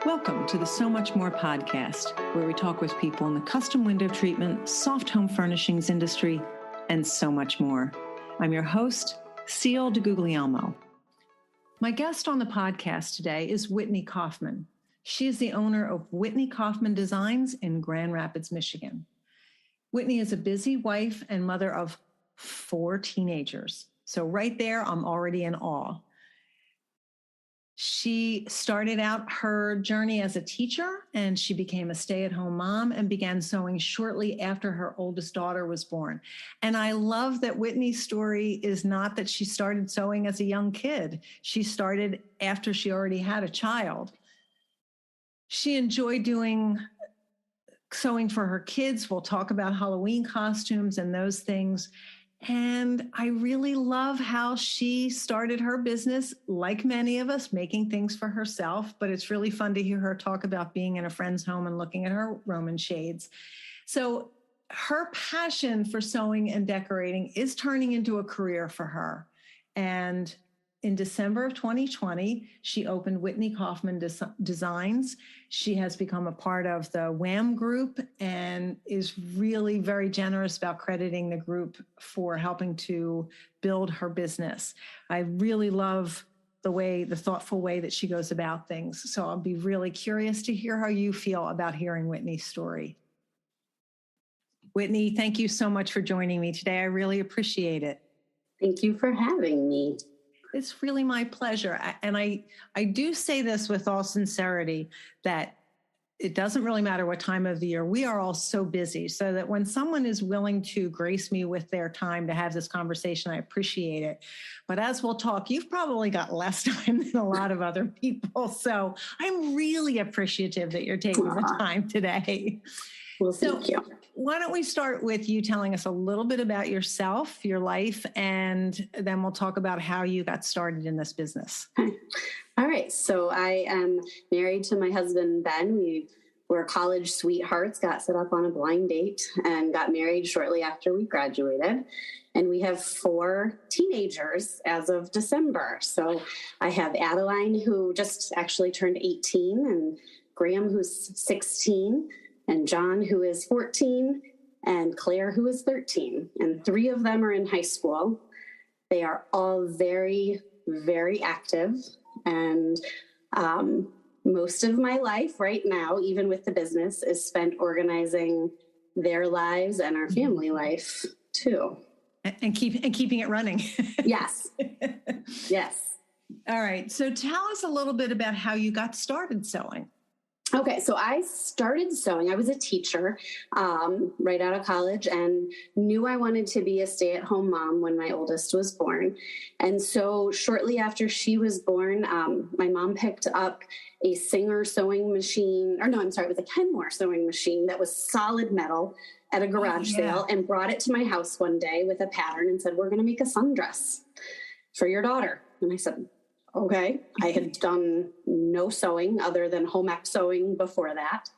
Welcome to the So Much More podcast, where we talk with people in the custom window treatment, soft home furnishings industry, and so much more. I'm your host, Ciel DeGuglielmo. My guest on the podcast today is Whitney Kaufman. She is the owner of Whitney Kaufman Designs in Grand Rapids, Michigan. Whitney is a busy wife and mother of 4 teenagers. So right there, I'm already in awe. She started out her journey as a teacher, and she became a stay-at-home mom and began sewing shortly after her oldest daughter was born. And I love that Whitney's story is not that she started sewing as a young kid. She started after she already had a child. She enjoyed doing sewing for her kids. We'll talk about Halloween costumes and those things. And I really love how she started her business, like many of us, making things for herself. But it's really fun to hear her talk about being in a friend's home and looking at her Roman shades. So her passion for sewing and decorating is turning into a career for her. And in December of 2020, she opened Whitney Kaufman Designs. She has become a part of the WHAM group and is really very generous about crediting the group for helping to build her business. I really love the thoughtful way that she goes about things. So I'll be really curious to hear how you feel about hearing Whitney's story. Whitney, thank you so much for joining me today. I really appreciate it. Thank you for having me. It's really my pleasure. And I do say this with all sincerity, that it doesn't really matter what time of the year. We are all so busy, so that when someone is willing to grace me with their time to have this conversation, I appreciate it. But as we'll talk, you've probably got less time than a lot of other people. So I'm really appreciative that you're taking the time today. Well, thank you. Why don't we start with you telling us a little bit about yourself, your life, and then we'll talk about how you got started in this business. All right. So I am married to my husband, Ben. We were college sweethearts, got set up on a blind date, and got married shortly after we graduated. And we have 4 teenagers as of December. So I have Adeline, who just actually turned 18, and Graham, who's 16, and John, who is 14, and Claire, who is 13. And 3 of them are in high school. They are all very, very active. And most of my life right now, even with the business, is spent organizing their lives and our family life too. And keeping it running. Yes. Yes. All right. So tell us a little bit about how you got started sewing. Okay, so I started sewing. I was a teacher right out of college and knew I wanted to be a stay-at-home mom when my oldest was born. And so shortly after she was born, my mom picked up a Singer sewing machine, it was a Kenmore sewing machine that was solid metal at a garage sale, and brought it to my house one day with a pattern and said, "We're going to make a sundress for your daughter." And I said, okay. I had done no sewing other than home ec sewing before that.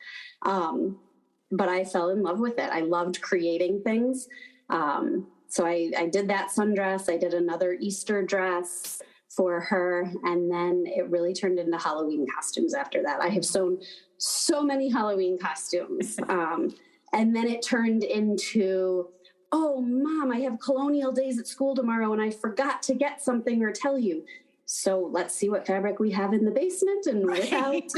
But I fell in love with it. I loved creating things. So I did that sundress. I did another Easter dress for her. And then it really turned into Halloween costumes after that. I have sewn so many Halloween costumes. And then it turned into, "Oh, Mom, I have colonial days at school tomorrow and I forgot to get something or tell you. So let's see what fabric we have in the basement and whip out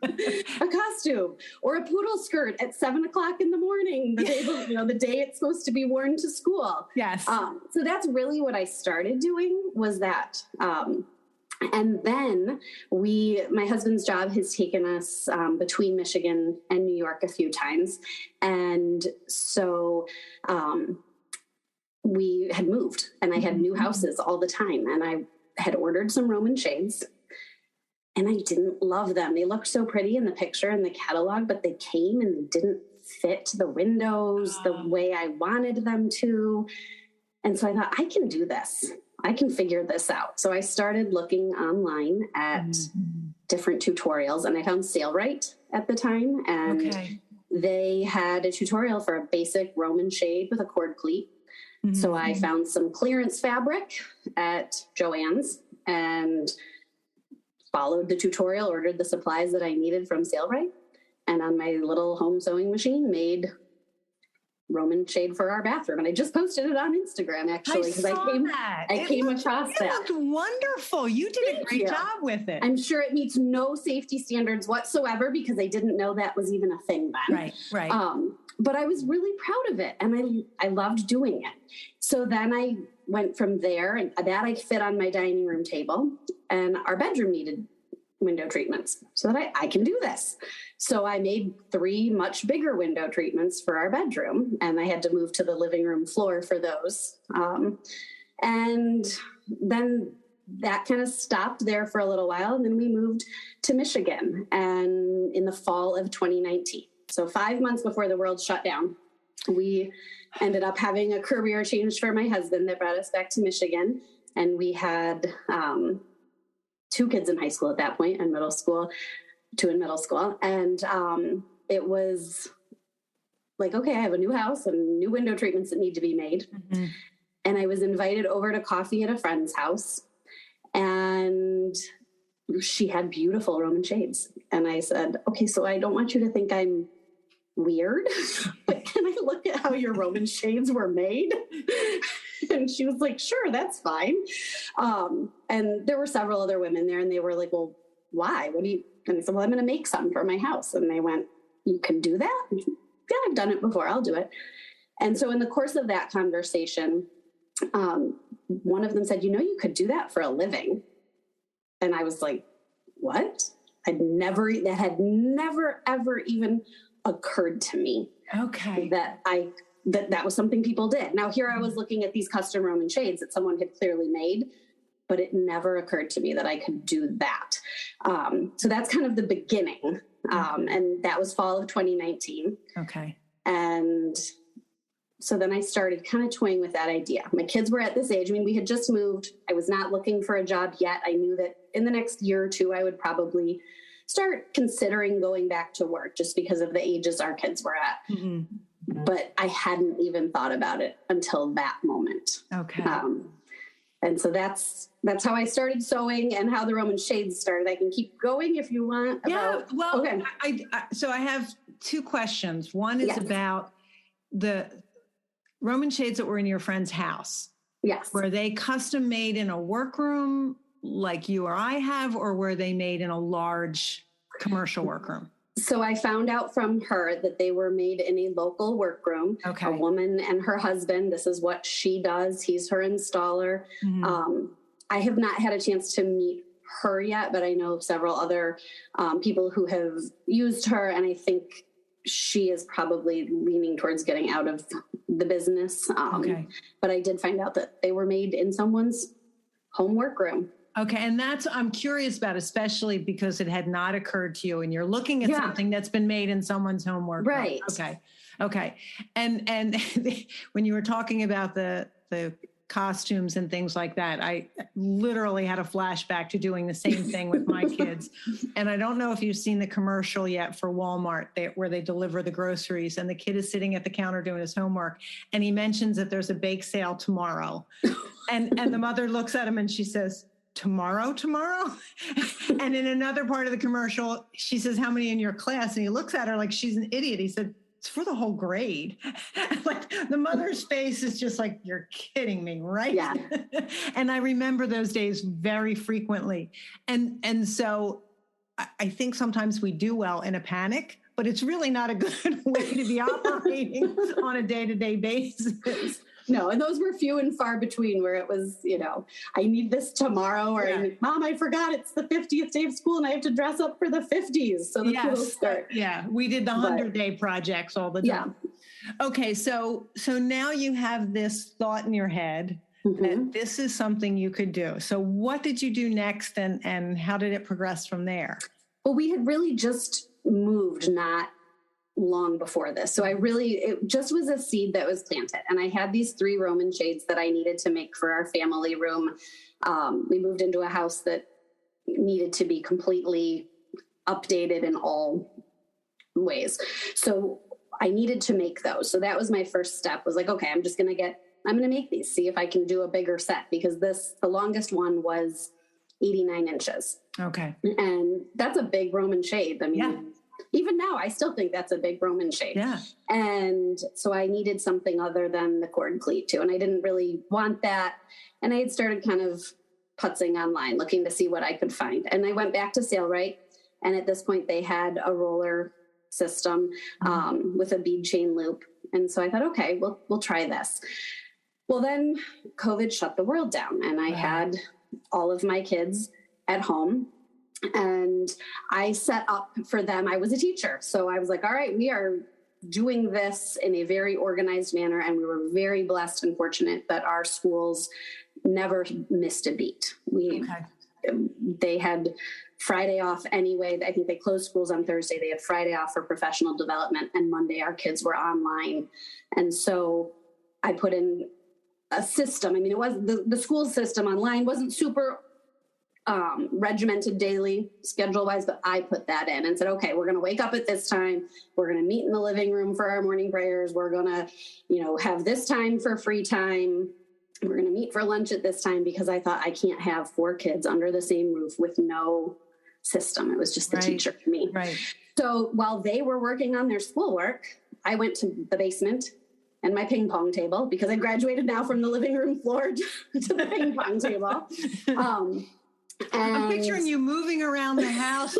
a costume or a poodle skirt at 7:00 in the morning, the day it's supposed to be worn to school." Yes. So that's really what I started doing, was that. And then my husband's job has taken us between Michigan and New York a few times. And so we had moved, and I had new houses all the time. And I had ordered some Roman shades, and I didn't love them. They looked so pretty in the picture in the catalog, but they came and they didn't fit the windows the way I wanted them to. And so I thought, I can do this. I can figure this out. So I started looking online at different tutorials, and I found Sailrite at the time. And they had a tutorial for a basic Roman shade with a cord pleat. So I found some clearance fabric at Joann's and followed the tutorial, ordered the supplies that I needed from SaleRite, and on my little home sewing machine made Roman shade for our bathroom. And I just posted it on Instagram, actually, because I came across that. It looked wonderful. You did a great job with it. I'm sure it meets no safety standards whatsoever, because I didn't know that was even a thing then. Right. But I was really proud of it, and I loved doing it. So then I went from there, and that I fit on my dining room table, and our bedroom needed window treatments, so that I can do this. So I made 3 much bigger window treatments for our bedroom, and I had to move to the living room floor for those. And then that kind of stopped there for a little while, and then we moved to Michigan, and in the fall of 2019. So 5 months before the world shut down, we ended up having a career change for my husband that brought us back to Michigan. And we had 2 kids in high school at that point, and middle school, 2 in middle school. And it was like, okay, I have a new house and new window treatments that need to be made. Mm-hmm. And I was invited over to coffee at a friend's house, and she had beautiful Roman shades. And I said, okay, so I don't want you to think I'm weird, but can I look at how your Roman shades were made? And she was like, sure, that's fine. And there were several other women there, and they were like, well, why? And I said, well, I'm going to make some for my house. And they went, you can do that? Yeah, I've done it before. I'll do it. And so in the course of that conversation, one of them said, you could do that for a living. And I was like, what? That had never, ever even occurred to me. Okay. That was something people did. Now, here I was looking at these custom Roman shades that someone had clearly made, but it never occurred to me that I could do that. So that's kind of the beginning. And that was fall of 2019. Okay. And so then I started kind of toying with that idea. My kids were at this age. I mean, we had just moved. I was not looking for a job yet. I knew that in the next year or 2, I would probably start considering going back to work, just because of the ages our kids were at. Mm-hmm. But I hadn't even thought about it until that moment. Okay. And so that's how I started sewing, and how the Roman shades started. I can keep going if you want. Okay. So I have 2 questions. One is about the Roman shades that were in your friend's house. Yes. Were they custom made in a workroom like you or I have, or were they made in a large commercial workroom? So I found out from her that they were made in a local workroom. Okay. A woman and her husband. This is what she does. He's her installer. Mm-hmm. I have not had a chance to meet her yet, but I know several other people who have used her, and I think she is probably leaning towards getting out of the business. Okay. But I did find out that they were made in someone's home workroom. Okay. And I'm curious about, especially because it had not occurred to you, and you're looking at something that's been made in someone's home workroom. Right. Okay. And when you were talking about the costumes and things like that, I literally had a flashback to doing the same thing with my kids. And I don't know if you've seen the commercial yet for Walmart where they deliver the groceries, and the kid is sitting at the counter doing his homework, and he mentions that there's a bake sale tomorrow. And the mother looks at him and she says, tomorrow? And in another part of the commercial, she says, how many in your class? And he looks at her like she's an idiot. He said, it's for the whole grade. Like the mother's face is just like, you're kidding me, right? Yeah. And I remember those days very frequently. And so I think sometimes we do well in a panic, but it's really not a good way to be operating on a day-to-day basis. No, and those were few and far between, where it was, I need this tomorrow, or Mom, I forgot it's the 50th day of school and I have to dress up for the 50s. So the schools start. Yeah, we did the 100-day projects all the time. Yeah. Okay, so now you have this thought in your head that this is something you could do. So what did you do next, and how did it progress from there? Well, we had really just moved not long before this. So it just was a seed that was planted. And I had these 3 Roman shades that I needed to make for our family room. We moved into a house that needed to be completely updated in all ways. So I needed to make those. So that was my first step, was like, okay, I'm going to make these, see if I can do a bigger set, because the longest one was 89 inches. Okay. And that's a big Roman shade. I mean, even now, I still think that's a big Roman shade. Yeah. And so I needed something other than the cord cleat too. And I didn't really want that. And I had started kind of putzing online, looking to see what I could find. And I went back to SailRite. And at this point, they had a roller system with a bead chain loop. And so I thought, okay, we'll try this. Well, then COVID shut the world down, and I had all of my kids at home, and I set up for them. I was a teacher. So I was like, all right, we are doing this in a very organized manner. And we were very blessed and fortunate that our schools never missed a beat. They had Friday off anyway. I think they closed schools on Thursday. They had Friday off for professional development, and Monday our kids were online. And so I put in a system. I mean, it was the school system online wasn't super regimented daily schedule wise, but I put that in and said, okay, we're going to wake up at this time. We're going to meet in the living room for our morning prayers. We're going to, have this time for free time. We're going to meet for lunch at this time, because I thought I can't have 4 kids under the same roof with no system. It was just the teacher for me. Right. So while they were working on their schoolwork, I went to the basement and my ping pong table, because I graduated now from the living room floor to the ping pong table. I'm picturing you moving around the house.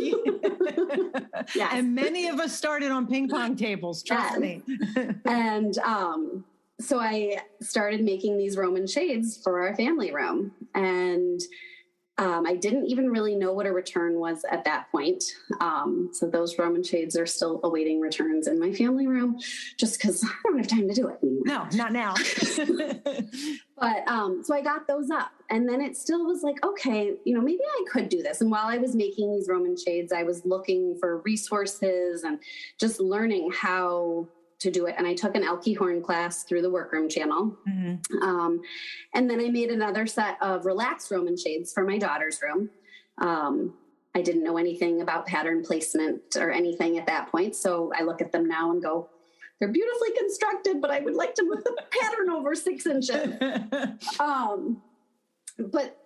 Yes. And many of us started on ping pong tables, trust me. And so I started making these Roman shades for our family room. And I didn't even really know what a return was at that point. So those Roman shades are still awaiting returns in my family room, just because I don't have time to do it anymore. No, not now. But so I got those up, and then it still was like, okay, maybe I could do this. And while I was making these Roman shades, I was looking for resources and just learning how to do it. And I took an Elke Horn class through the Workroom channel. Mm-hmm. And then I made another set of relaxed Roman shades for my daughter's room. I didn't know anything about pattern placement or anything at that point. So I look at them now and go, they're beautifully constructed, but I would like to move the pattern over 6 inches. But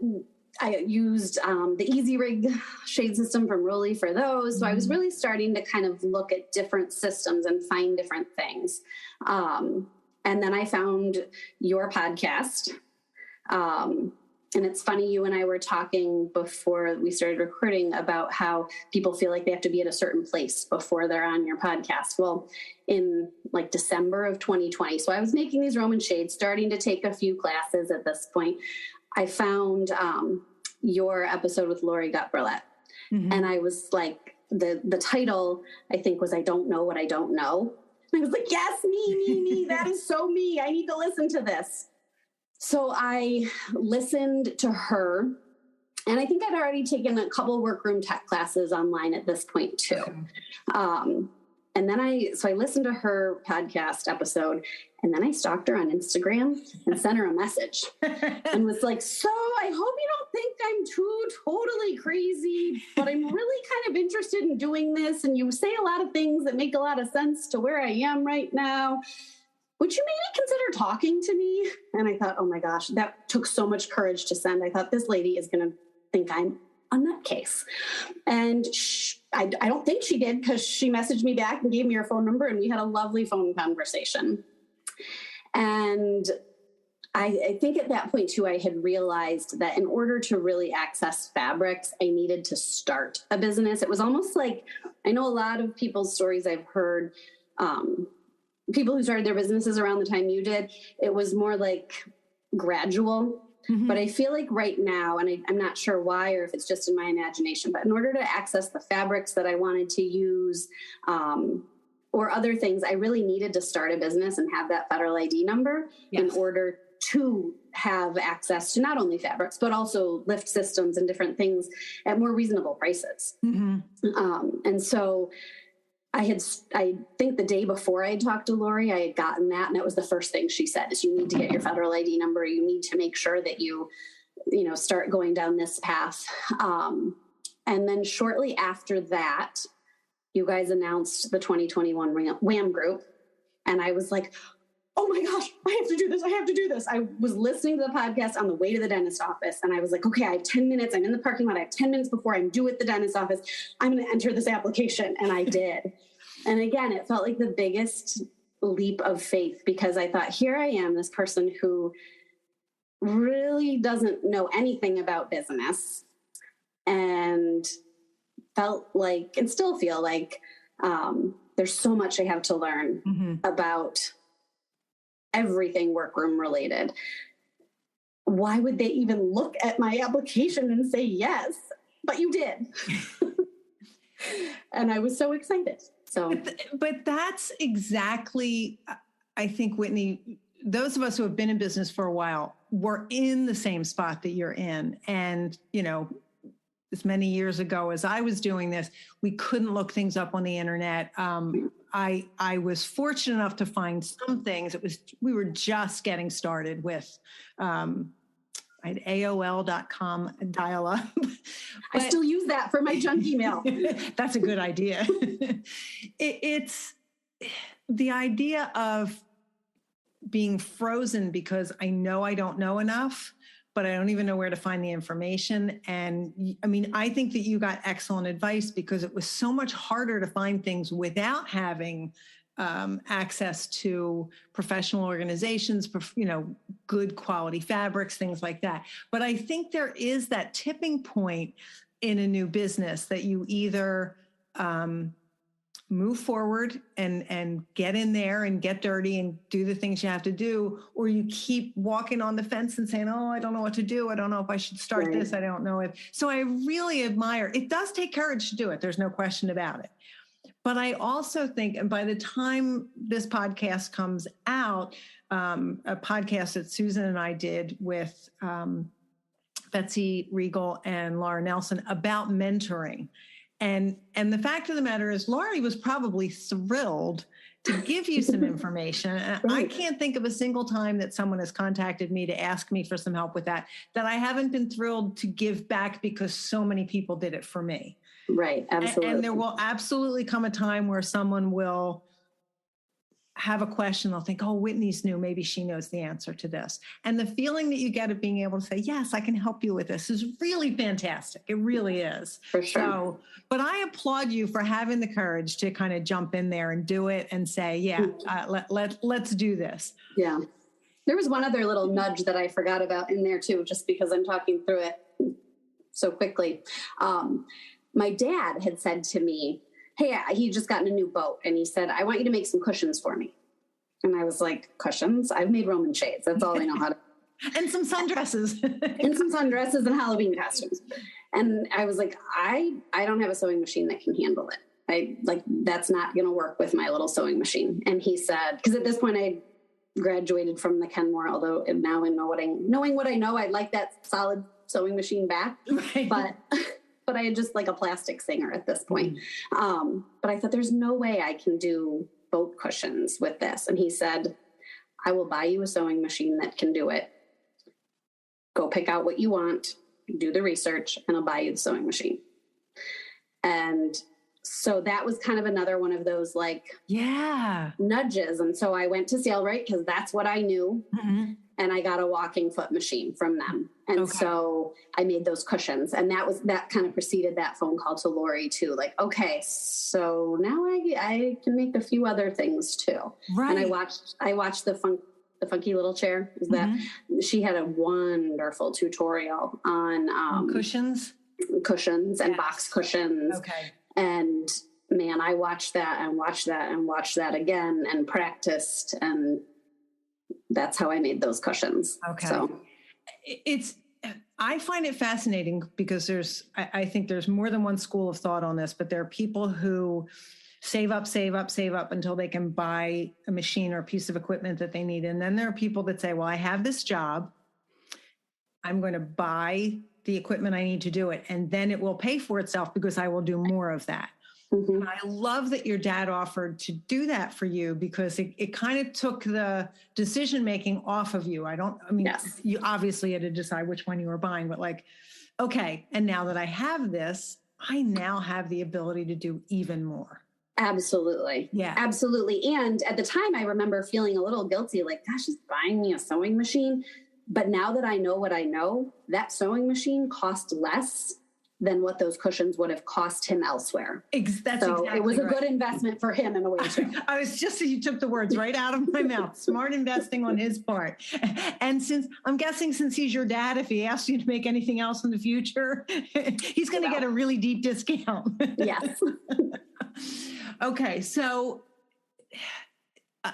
I used the Easy Rig shade system from Rolly for those. So I was really starting to kind of look at different systems and find different things. And then I found your podcast. And it's funny, you and I were talking before we started recording about how people feel like they have to be at a certain place before they're on your podcast. Well, in like December of 2020, so I was making these Roman shades, starting to take a few classes at this point. I found your episode with Lori Gutbrillette. Mm-hmm. And I was like, the title, I think, was I Don't Know What I Don't Know. And I was like, yes, me. That is so me. I need to listen to this. So I listened to her, and I think I'd already taken a couple workroom tech classes online at this point too. Okay. And then I listened to her podcast episode, and then I stalked her on Instagram and sent her a message and was like, so I hope you don't think I'm too totally crazy, but I'm really kind of interested in doing this. And you say a lot of things that make a lot of sense to where I am right now. Would you maybe consider talking to me? And I thought, oh my gosh, that took so much courage to send. I thought, this lady is going to think I'm a nutcase. And I don't think she did, because she messaged me back and gave me her phone number, and we had a lovely phone conversation. And I think at that point too, I had realized that in order to really access fabrics, I needed to start a business. It was almost like, I know a lot of people's stories I've heard, people who started their businesses around the time you did, it was more like gradual. Mm-hmm. But I feel like right now, and I'm not sure why, or if it's just in my imagination, but in order to access the fabrics that I wanted to use, or other things, I really needed to start a business and have that federal ID number. Yes. In order to have access to not only fabrics, but also lift systems and different things at more reasonable prices. Mm-hmm. And so I think the day before I had talked to Lori, I had gotten that. And that was the first thing she said, is you need to get your federal ID number. You need to make sure that you start going down this path. And then shortly after that, you guys announced the 2021 WHAM group. And I was like, oh my gosh, I have to do this. I have to do this. I was listening to the podcast on the way to the dentist office. And I was like, okay, I have 10 minutes. I'm in the parking lot. I have 10 minutes before I'm due at the dentist office. I'm going to enter this application. And I did. And again, it felt like the biggest leap of faith, because I thought, here I am, this person who really doesn't know anything about business, and felt like, and still feel like, there's so much I have to learn about everything workroom related. Why would they even look at my application and say yes? But you did. And I was so excited. So, but that's exactly, I think, Whitney, those of us who have been in business for a while, we're in the same spot that you're in. And, you know, as many years ago as I was doing this, we couldn't look things up on the internet. I was fortunate enough to find some things. We were just getting started with, I had AOL.com dial-up. I still use that for my junk email. That's a good idea. It's the idea of being frozen because I know I don't know enough, but I don't even know where to find the information. And I mean, I think that you got excellent advice, because it was so much harder to find things without having access to professional organizations, you know, good quality fabrics, things like that. But I think there is that tipping point in a new business that you either move forward and get in there and get dirty and do the things you have to do, or you keep walking on the fence and saying, oh, I don't know what to do. I don't know if I should start this. I don't know if. So I really admire, it does take courage to do it. There's no question about it. But I also think, and by the time this podcast comes out, a podcast that Susan and I did with Betsy Regal and Laura Nelson about mentoring. And the fact of the matter is, Laurie was probably thrilled to give you some information. And I can't think of a single time that someone has contacted me to ask me for some help with that I haven't been thrilled to give back, because so many people did it for me. Right. Absolutely. And there will absolutely come a time where someone will have a question. They'll think, oh, Whitney's new. Maybe she knows the answer to this. And the feeling that you get of being able to say, yes, I can help you with this is really fantastic. It really is. For sure. So, but I applaud you for having the courage to kind of jump in there and do it and say, yeah, let's do this. Yeah. There was one other little nudge that I forgot about in there too, just because I'm talking through it so quickly. My dad had said to me, hey, he just gotten a new boat. And he said, I want you to make some cushions for me. And I was like, cushions? I've made Roman shades. That's all I know how to. And some sundresses. And some sundresses and Halloween costumes. And I was like, I don't have a sewing machine that can handle it. That's not going to work with my little sewing machine. And he said, because at this point I graduated from the Kenmore, although now in knowing what I know, I'd like that solid sewing machine back. Right. But I had just like a plastic singer at this point. But I thought, there's no way I can do boat cushions with this. And he said, I will buy you a sewing machine that can do it. Go pick out what you want, do the research, and I'll buy you the sewing machine. And so that was kind of another one of those nudges. And so I went to Sailrite because that's what I knew. Mm-hmm. And I got a walking foot machine from them. And so I made those cushions. And that kind of preceded that phone call to Lori too. Like, okay, so now I can make a few other things too. Right. And I watched the funky little chair. Is that she had a wonderful tutorial on cushions and box cushions. Okay. And man, I watched that and watched that and watched that again and practiced, and that's how I made those cushions. Okay. So I find it fascinating because I think there's more than one school of thought on this, but there are people who save up until they can buy a machine or a piece of equipment that they need. And then there are people that say, well, I have this job. I'm going to buy the equipment I need to do it. And then it will pay for itself because I will do more of that. Mm-hmm. And I love that your dad offered to do that for you, because it kind of took the decision-making off of you. Yes. You obviously had to decide which one you were buying, but like, okay. And now that I have this, I now have the ability to do even more. Absolutely. Yeah. Absolutely. And at the time, I remember feeling a little guilty, like, gosh, she's buying me a sewing machine. But now that I know what I know, that sewing machine cost less than what those cushions would have cost him elsewhere. That's so exactly it was a right. good investment for him in a way too. I was just, you took the words right out of my mouth. Smart investing on his part. And since I'm guessing, since he's your dad, if he asks you to make anything else in the future, he's going to get a really deep discount. Yes. Okay. So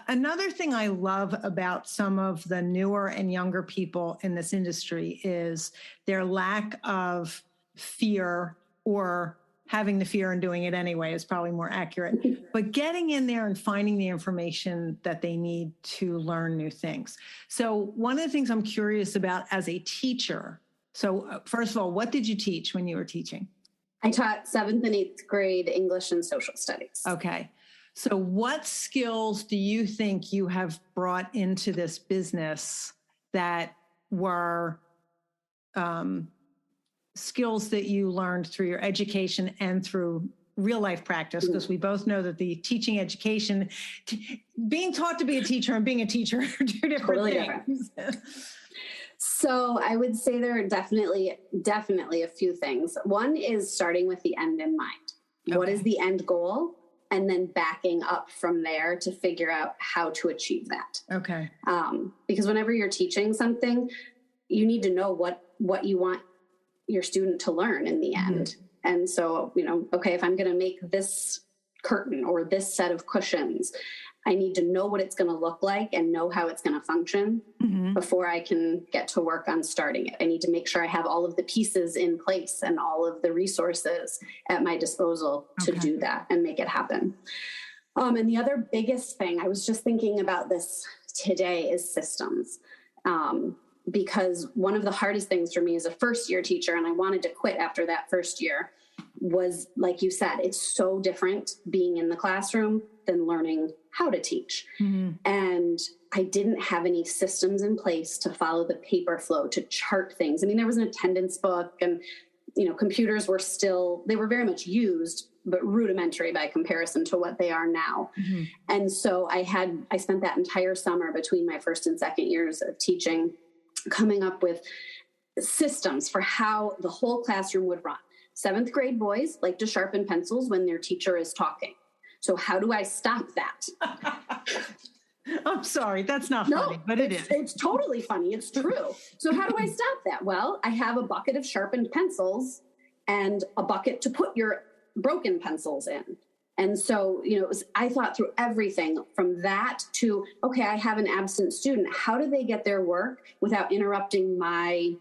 another thing I love about some of the newer and younger people in this industry is their lack of fear, or having the fear and doing it anyway is probably more accurate, but getting in there and finding the information that they need to learn new things. So one of the things I'm curious about as a teacher, so first of all, what did you teach when you were teaching? I taught 7th and 8th grade English and social studies. Okay. So what skills do you think you have brought into this business that were skills that you learned through your education and through real life practice? Because we both know that the teaching education, being taught to be a teacher and being a teacher are two different things. So I would say there are definitely a few things. One is starting with the end in mind. Okay. What is the end goal? And then backing up from there to figure out how to achieve that. Okay. Because whenever you're teaching something, you need to know what you want your student to learn in the end. Mm-hmm. And so, okay, if I'm going to make this curtain or this set of cushions, I need to know what it's going to look like and know how it's going to function before I can get to work on starting it. I need to make sure I have all of the pieces in place and all of the resources at my disposal to do that and make it happen. And the other biggest thing, I was just thinking about this today, is systems. Because one of the hardest things for me as a first-year teacher, and I wanted to quit after that first year, was, like you said, it's so different being in the classroom than learning how to teach. Mm-hmm. And I didn't have any systems in place to follow the paper flow, to chart things. I mean, there was an attendance book, and, computers were they were very much used, but rudimentary by comparison to what they are now. Mm-hmm. And so I spent that entire summer between my first and second years of teaching coming up with systems for how the whole classroom would run. 7th grade boys like to sharpen pencils when their teacher is talking. So how do I stop that? I'm sorry, that's not funny, but it is. It's totally funny. It's true. So how do I stop that? Well, I have a bucket of sharpened pencils and a bucket to put your broken pencils in. And so, I thought through everything from that to, okay, I have an absent student. How do they get their work without interrupting my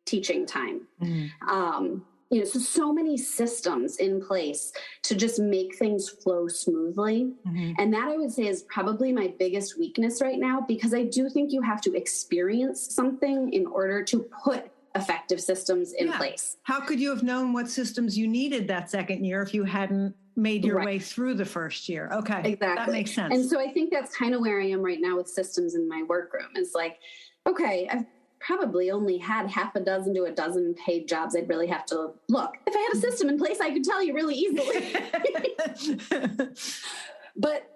teaching time? Mm. So many systems in place to just make things flow smoothly. Mm-hmm. And that, I would say, is probably my biggest weakness right now, because I do think you have to experience something in order to put effective systems in place. How could you have known what systems you needed that second year if you hadn't made your way through the first year? Okay. Exactly. That makes sense. And so I think that's kind of where I am right now with systems in my workroom. Is like, okay, I've probably only had half a dozen to a dozen paid jobs. I'd really have to look. If I had a system in place, I could tell you really easily. But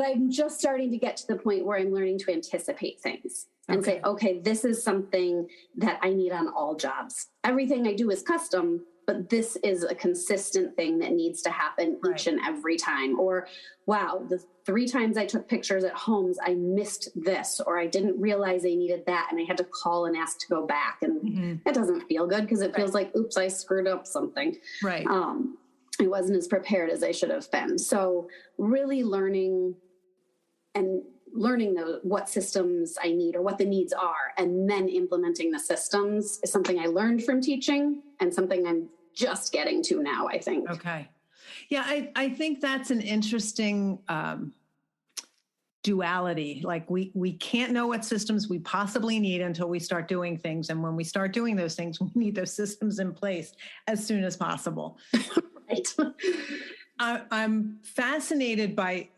I'm just starting to get to the point where I'm learning to anticipate things and say, okay, this is something that I need on all jobs. Everything I do is custom, but this is a consistent thing that needs to happen each and every time. Or, wow, the 3 times I took pictures at homes, I missed this, or I didn't realize I needed that, and I had to call and ask to go back. And it doesn't feel good, because it feels like, oops, I screwed up something. Right. I wasn't as prepared as I should have been. So really learning what systems I need or what the needs are, and then implementing the systems is something I learned from teaching and something I'm just getting to now, I think. Okay. Yeah, I think that's an interesting duality. Like we can't know what systems we possibly need until we start doing things. And when we start doing those things, we need those systems in place as soon as possible. Right. I'm fascinated by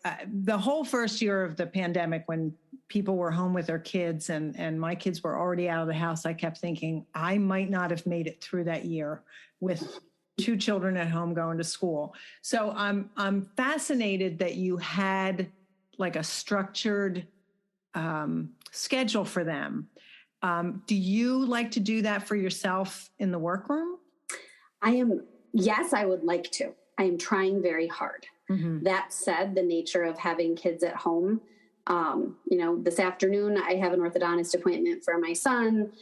the whole first year of the pandemic, when people were home with their kids and my kids were already out of the house. I kept thinking I might not have made it through that year with 2 children at home going to school. So I'm fascinated that you had like a structured schedule for them. Do you like to do that for yourself in the workroom? Yes, I would like to. I am trying very hard. Mm-hmm. That said, the nature of having kids at home, this afternoon I have an orthodontist appointment for my son.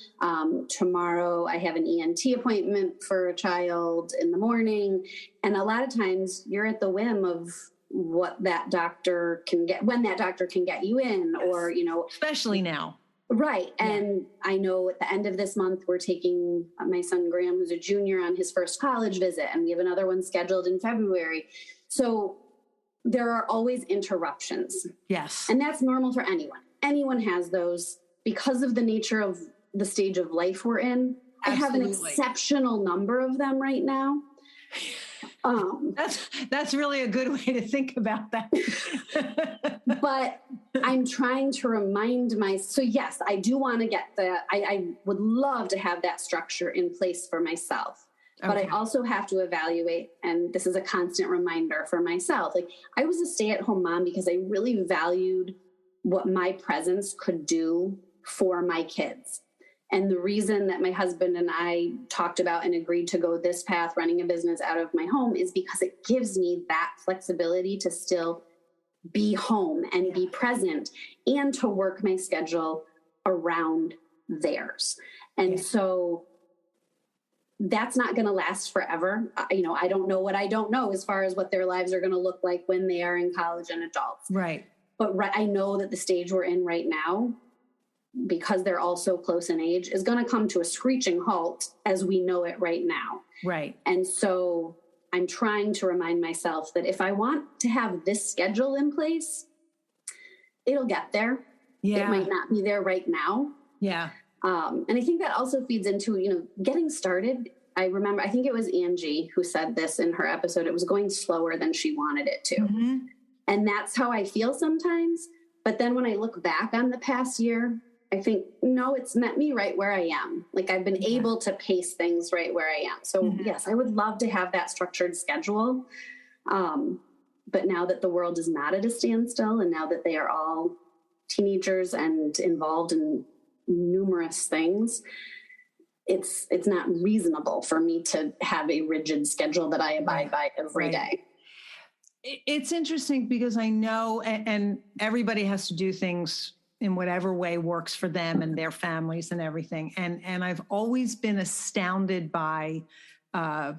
Tomorrow I have an ENT appointment for a child in the morning. And a lot of times you're at the whim of what that doctor can get, when that doctor can get you in, yes. Or, especially now. Right. And I know at the end of this month, we're taking my son, Graham, who's a junior, on his first college visit, and we have another one scheduled in February. So there are always interruptions. Yes. And that's normal for anyone. Anyone has those because of the nature of the stage of life we're in. Absolutely. I have an exceptional number of them right now. That's really a good way to think about that. But I'm trying to remind so yes, I do want to get I would love to have that structure in place for myself. Okay. But I also have to evaluate, and this is a constant reminder for myself. Like, I was a stay-at-home mom because I really valued what my presence could do for my kids. And the reason that my husband and I talked about and agreed to go this path, running a business out of my home, is because it gives me that flexibility to still be home and be present and to work my schedule around theirs. And so that's not going to last forever. I don't know what I don't know as far as what their lives are going to look like when they are in college and adults. Right. But I know that the stage we're in right now, because they're all so close in age, is going to come to a screeching halt as we know it right now. Right. And so I'm trying to remind myself that if I want to have this schedule in place, it'll get there. Yeah. It might not be there right now. Yeah. And I think that also feeds into, getting started. I think it was Angie who said this in her episode. It was going slower than she wanted it to. Mm-hmm. And that's how I feel sometimes. But then when I look back on the past year, I think, no, it's met me right where I am. Like, I've been able to pace things right where I am. So yes, I would love to have that structured schedule. But now that the world is not at a standstill, and now that they are all teenagers and involved in numerous things, it's not reasonable for me to have a rigid schedule that I abide by every day. It's interesting because I know, and everybody has to do things in whatever way works for them and their families and everything. And I've always been astounded by and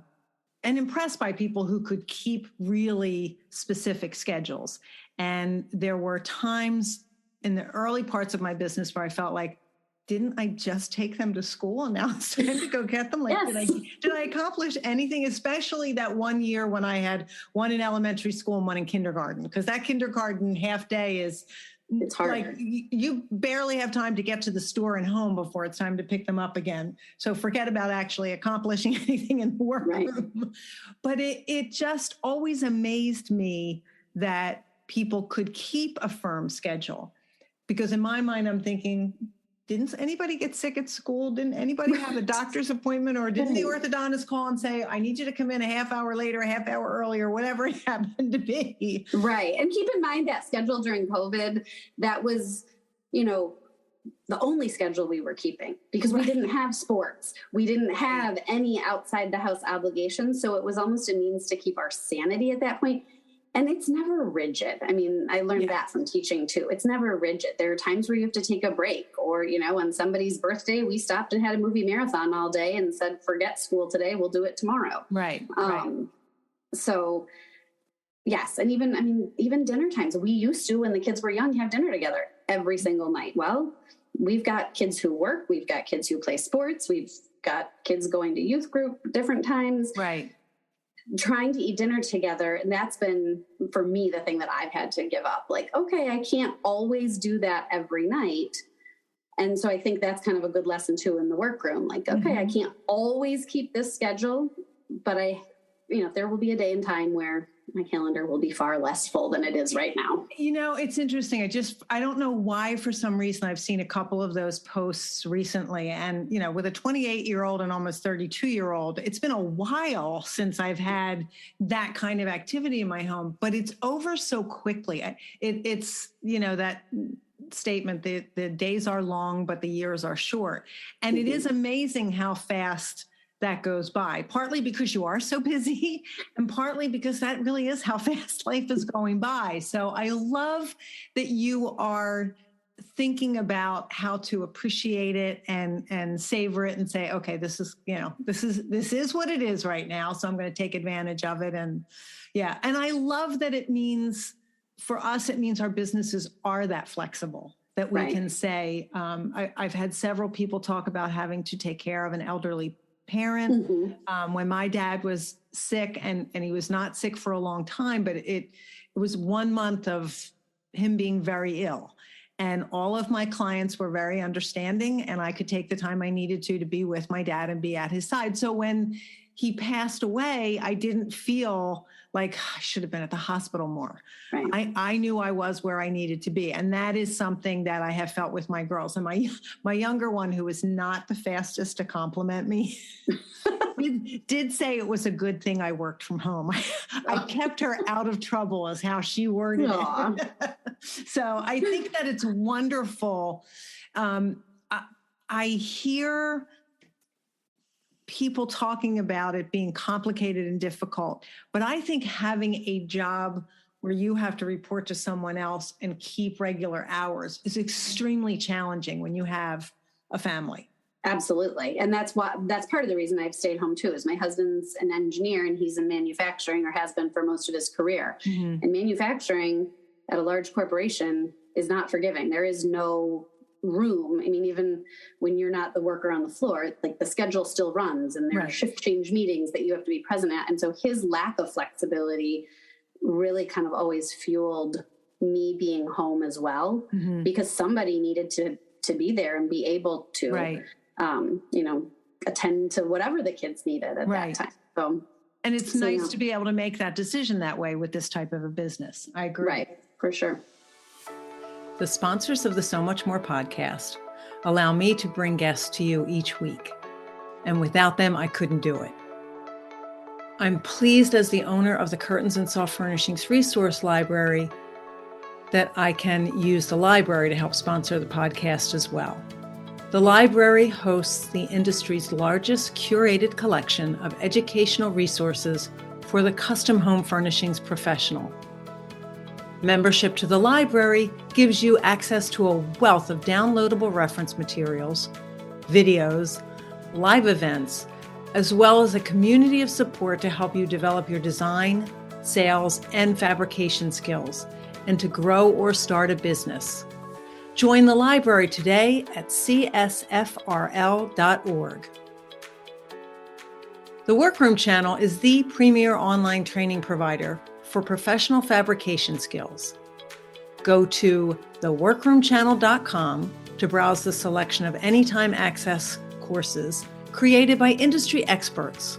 impressed by people who could keep really specific schedules. And there were times in the early parts of my business where I felt like, didn't I just take them to school and now it's time to go get them? Like, yes. Did I accomplish anything? Especially that one year when I had one in elementary school and one in kindergarten, because that kindergarten half day it's hard. Like, you barely have time to get to the store and home before it's time to pick them up again. So forget about actually accomplishing anything in the workroom. Right. But it just always amazed me that people could keep a firm schedule, because in my mind, I'm thinking, didn't anybody get sick at school? Didn't anybody have a doctor's appointment? Or didn't the orthodontist call and say, I need you to come in a half hour later, a half hour earlier, whatever it happened to be? Right. And keep in mind that schedule during COVID, that was, the only schedule we were keeping, because we didn't have sports. We didn't have any outside the house obligations. So it was almost a means to keep our sanity at that point. And it's never rigid. I mean, I learned that from teaching too. It's never rigid. There are times where you have to take a break, or, on somebody's birthday, we stopped and had a movie marathon all day and said, forget school today, we'll do it tomorrow. Right. So yes. And even dinner times, we used to, when the kids were young, have dinner together every single night. Well, we've got kids who work, we've got kids who play sports, we've got kids going to youth group different times. Right. Trying to eat dinner together. And that's been, for me, the thing that I've had to give up. Like, okay, I can't always do that every night. And so I think that's kind of a good lesson too in the workroom. Like, okay, I can't always keep this schedule, but there will be a day and time where my calendar will be far less full than it is right now. It's interesting. I don't know why, for some reason, I've seen a couple of those posts recently. And, with a 28-year-old and almost 32-year-old, it's been a while since I've had that kind of activity in my home, but it's over so quickly. It's that statement, the days are long, but the years are short. And it is amazing how fast that goes by, partly because you are so busy and partly because that really is how fast life is going by. So I love that you are thinking about how to appreciate it and savor it and say, okay, this is what it is right now. So I'm going to take advantage of it. And I love that for us, it means our businesses are that flexible, that we can say, I've had several people talk about having to take care of an elderly parent. When my dad was sick, and he was not sick for a long time, but it was 1 month of him being very ill. And all of my clients were very understanding, and I could take the time I needed to be with my dad and be at his side. So when he passed away, I didn't feel like I should have been at the hospital more. Right. I knew I was where I needed to be. And that is something that I have felt with my girls. And my younger one, who is not the fastest to compliment me, did say it was a good thing I worked from home. I kept her out of trouble, is how she worded it. So I think that it's wonderful. I hear people talking about it being complicated and difficult, but I think having a job where you have to report to someone else and keep regular hours is extremely challenging when you have a family. Absolutely. And that's part of the reason I've stayed home too, is my husband's an engineer and he's in manufacturing, or has been for most of his career. And manufacturing at a large corporation is not forgiving. There is no room. I mean, even when you're not the worker on the floor, like the schedule still runs, and there are shift change meetings that you have to be present at. And so his lack of flexibility really kind of always fueled me being home as well, because somebody needed to be there and be able to, attend to whatever the kids needed at that time. So, and it's nice to be able to make that decision that way with this type of a business. I agree. Right. For sure. The sponsors of the So Much More podcast allow me to bring guests to you each week. And without them, I couldn't do it. I'm pleased, as the owner of the Curtains and Soft Furnishings Resource Library, that I can use the library to help sponsor the podcast as well. The library hosts the industry's largest curated collection of educational resources for the custom home furnishings professional. Membership to the library gives you access to a wealth of downloadable reference materials, videos, live events, as well as a community of support to help you develop your design, sales, and fabrication skills, and to grow or start a business. Join the library today at csfrl.org. The Workroom Channel is the premier online training provider for professional fabrication skills. Go to theworkroomchannel.com to browse the selection of anytime access courses created by industry experts.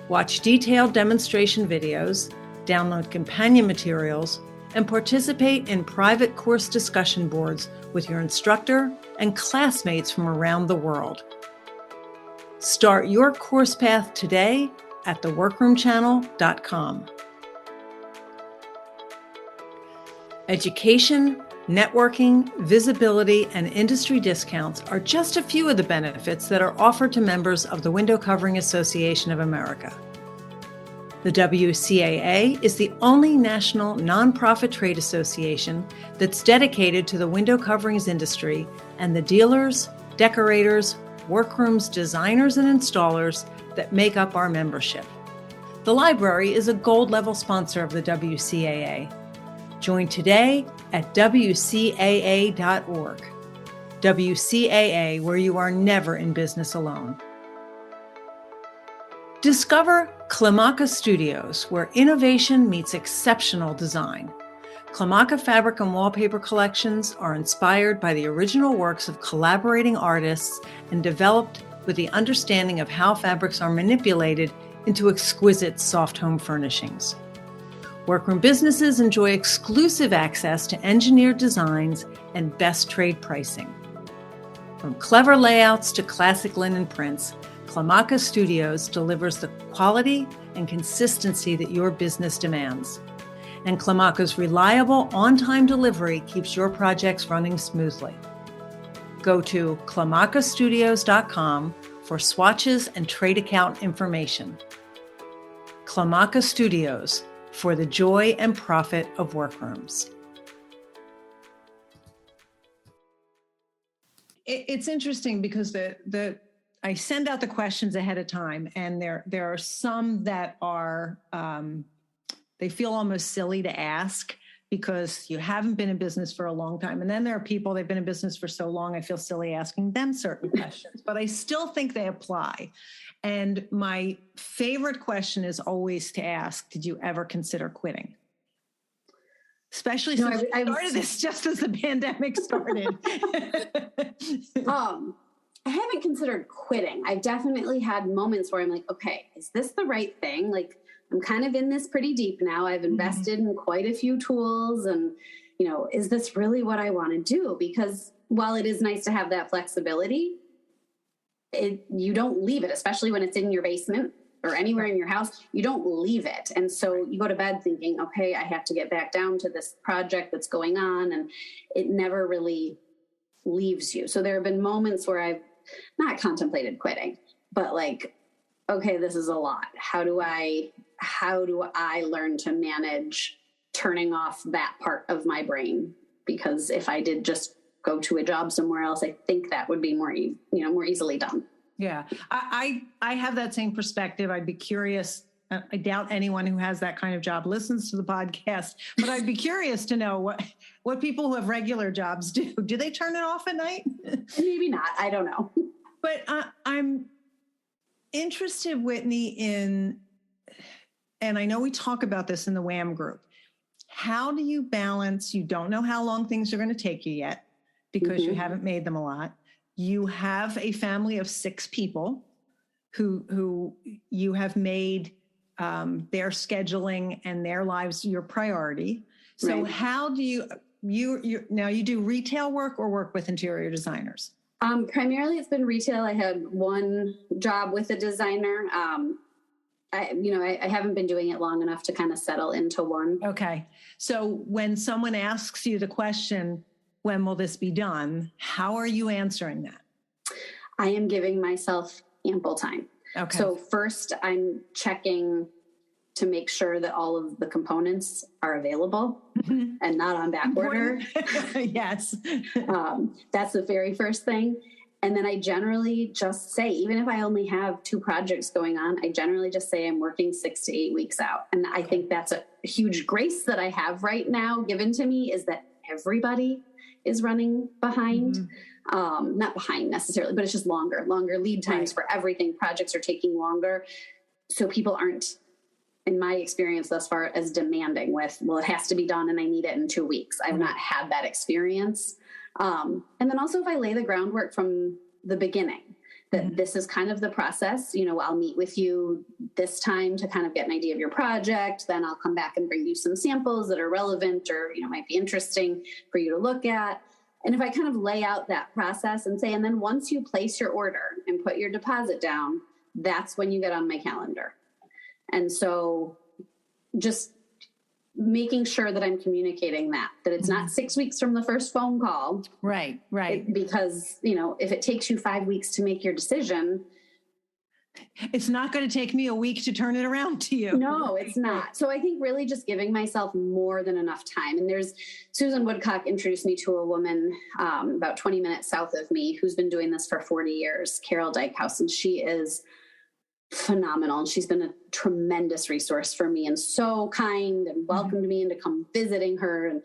Watch detailed demonstration videos, download companion materials, and participate in private course discussion boards with your instructor and classmates from around the world. Start your course path today at theworkroomchannel.com. Education, networking, visibility, and industry discounts are just a few of the benefits that are offered to members of the Window Covering Association of America. The WCAA is the only national nonprofit trade association that's dedicated to the window coverings industry and the dealers, decorators, workrooms, designers, and installers that make up our membership. The library is a gold-level sponsor of the WCAA. Join today at WCAA.org. WCAA, where you are never in business alone. Discover Klimaka Studios, where innovation meets exceptional design. Klimaka fabric and wallpaper collections are inspired by the original works of collaborating artists and developed with the understanding of how fabrics are manipulated into exquisite soft home furnishings. Workroom businesses enjoy exclusive access to engineered designs and best trade pricing. From clever layouts to classic linen prints, Klamaka Studios delivers the quality and consistency that your business demands. And Klamaka's reliable, on-time delivery keeps your projects running smoothly. Go to klamakastudios.com for swatches and trade account information. Klamaka Studios, for the joy and profit of workrooms. It's interesting because I send out the questions ahead of time, and there are some that are they feel almost silly to ask because you haven't been in business for a long time. And then there are people, they've been in business for so long, I feel silly asking them certain questions, but I still think they apply. And my favorite question is always to ask, did you ever consider quitting? Especially since we started this just as the pandemic started. I haven't considered quitting. I've definitely had moments where I'm like, okay, is this the right thing? Like, I'm kind of in this pretty deep now. I've invested in quite a few tools and, is this really what I want to do? Because while it is nice to have that flexibility, you don't leave it, especially when it's in your basement or anywhere in your house, you don't leave it. And so you go to bed thinking, okay, I have to get back down to this project that's going on, and it never really leaves you. So there have been moments where I've not contemplated quitting, but like, okay, this is a lot. How do I learn to manage turning off that part of my brain? Because if I did just go to a job somewhere else, I think that would be more easily done. Yeah, I have that same perspective. I'd be curious. I doubt anyone who has that kind of job listens to the podcast, but I'd be curious to know what people who have regular jobs do. Do they turn it off at night? Maybe not. I don't know. But I'm interested, Whitney, and I know we talk about this in the WHAM group. How do you balance? You don't know how long things are going to take you yet because you haven't made them a lot. You have a family of 6 people who you have made their scheduling and their lives your priority. So right. How do you now you do retail work or work with interior designers? Primarily it's been retail. I had one job with a designer. I haven't been doing it long enough to kind of settle into one. Okay. So when someone asks you the question, when will this be done? How are you answering that? I am giving myself ample time. Okay. So first I'm checking to make sure that all of the components are available and not on back order. Yes. That's the very first thing. And then I generally just say, even if I only have 2 projects going on, I generally just say I'm working 6 to 8 weeks out. And I think that's a huge grace that I have right now given to me, is that everybody is running behind. Not behind necessarily, but it's just longer lead times for everything. Projects are taking longer. So people aren't, in my experience thus far, as demanding with, well, it has to be done and I need it in 2 weeks. I've not had that experience. And then also if I lay the groundwork from the beginning, that this is kind of the process, I'll meet with you this time to kind of get an idea of your project. Then I'll come back and bring you some samples that are relevant or, might be interesting for you to look at. And if I kind of lay out that process and say, and then once you place your order and put your deposit down, that's when you get on my calendar. And so just making sure that I'm communicating that it's not 6 weeks from the first phone call. Right. Because, if it takes you 5 weeks to make your decision, it's not going to take me a week to turn it around to you. No, it's not. So I think really just giving myself more than enough time. And Susan Woodcock introduced me to a woman about 20 minutes south of me who's been doing this for 40 years, Carol Dykehouse, and she is phenomenal. And she's been a tremendous resource for me and so kind and welcomed me into come visiting her and,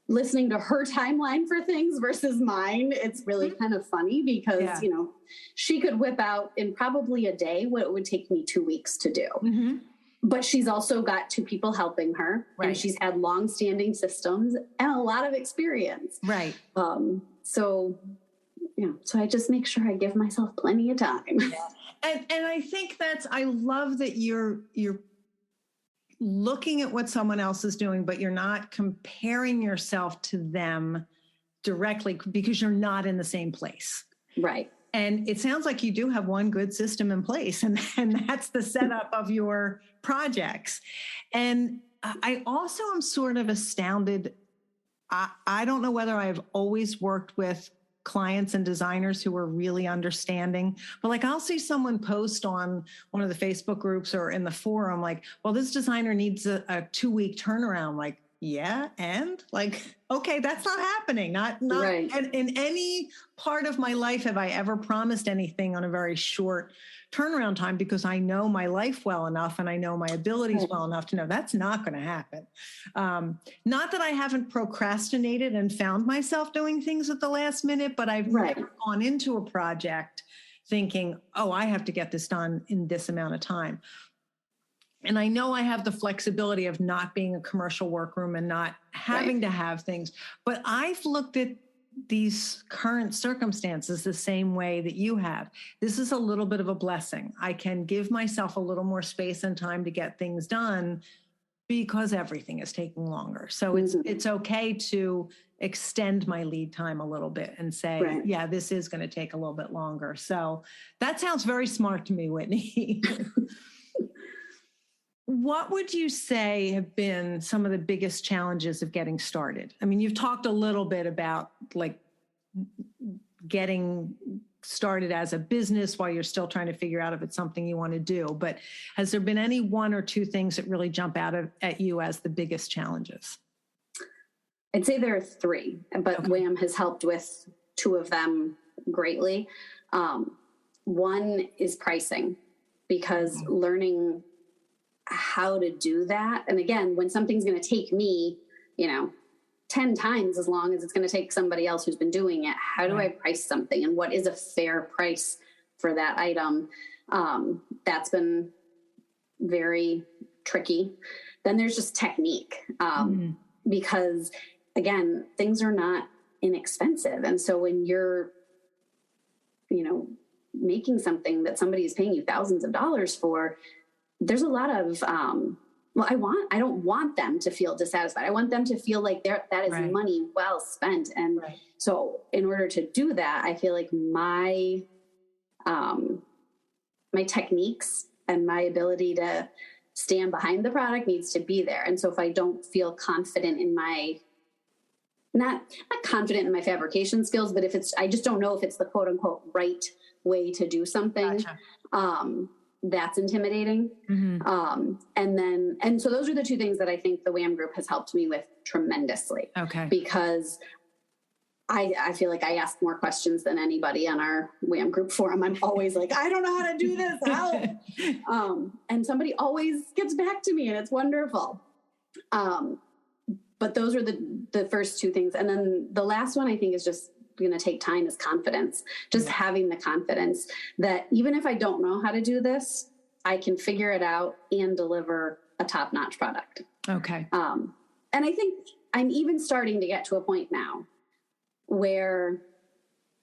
listening to her timeline for things versus mine. It's really kind of funny because, she could whip out in probably a day what it would take me 2 weeks to do. But she's also got 2 people helping her. Right. And she's had long-standing systems and a lot of experience. Right. So I just make sure I give myself plenty of time. Yeah. And I think I love that you're looking at what someone else is doing, but you're not comparing yourself to them directly because you're not in the same place. Right. And it sounds like you do have one good system in place, and that's the setup of your projects. And I also am sort of astounded. I don't know whether I've always worked with clients and designers who are really understanding, but like I'll see someone post on one of the Facebook groups or in the forum, like, well, this designer needs a 2-week turnaround. Like, yeah. And like, okay, that's not happening. Not right. in any part of my life have I ever promised anything on a very short turnaround time, because I know my life well enough and I know my abilities well enough to know that's not going to happen. Not that I haven't procrastinated and found myself doing things at the last minute, but I've never gone into a project thinking, oh, I have to get this done in this amount of time. And I know I have the flexibility of not being a commercial workroom and not having to have things, but I've looked at these current circumstances the same way that you have. This is a little bit of a blessing. I can give myself a little more space and time to get things done because everything is taking longer. So it's okay to extend my lead time a little bit and say, yeah, this is going to take a little bit longer. So that sounds very smart to me, Whitney. What would you say have been some of the biggest challenges of getting started? I mean, you've talked a little bit about like getting started as a business while you're still trying to figure out if it's something you want to do, but has there been any one or two things that really jump out at you as the biggest challenges? I'd say there are 3, but WHAM has helped with 2 of them greatly. One is pricing, because learning how to do that. And again, when something's going to take me, 10 times as long as it's going to take somebody else who's been doing it, how do I price something, and what is a fair price for that item? That's been very tricky. Then there's just technique, because again, things are not inexpensive. And so when you're, making something that somebody is paying you thousands of dollars for, there's a lot of, I don't want them to feel dissatisfied. I want them to feel like that is money well spent. And so in order to do that, I feel like my techniques and my ability to stand behind the product needs to be there. And so if I don't feel confident in not confident in my fabrication skills, but I just don't know if it's the quote unquote right way to do something. Gotcha. That's intimidating. And so those are the 2 things that I think the WHAM group has helped me with tremendously. Okay. Because I feel like I ask more questions than anybody on our WHAM group forum. I'm always like, I don't know how to do this. Help. And somebody always gets back to me, and it's wonderful. But those are the first 2 things. And then the last one I think is just going to take time, is confidence. Just having the confidence that even if I don't know how to do this, I can figure it out and deliver a top-notch product. Okay. And I think I'm even starting to get to a point now where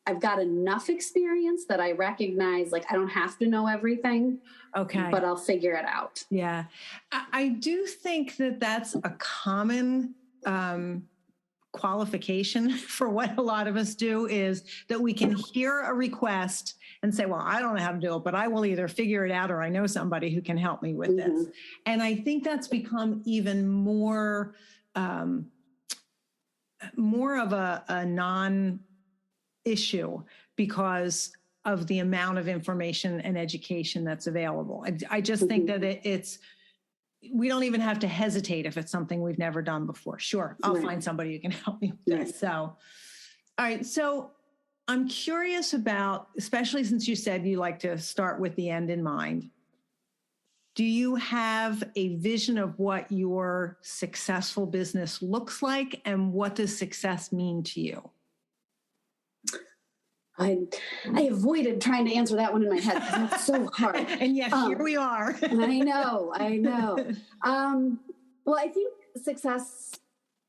I've got enough experience that I recognize, like, I don't have to know everything. Okay. But I'll figure it out. Yeah. I do think that that's a common, qualification for what a lot of us do, is that we can hear a request and say, well, I don't know how to do it, but I will either figure it out or I know somebody who can help me with this. And I think that's become even more of a non-issue because of the amount of information and education that's available. I just think that we don't even have to hesitate if it's something we've never done before. Sure, I'll find somebody who can help me with this. So, all right. So I'm curious about, especially since you said you like to start with the end in mind, do you have a vision of what your successful business looks like, and what does success mean to you? I avoided trying to answer that one in my head because it's so hard. And yet here we are. I know. Well, I think success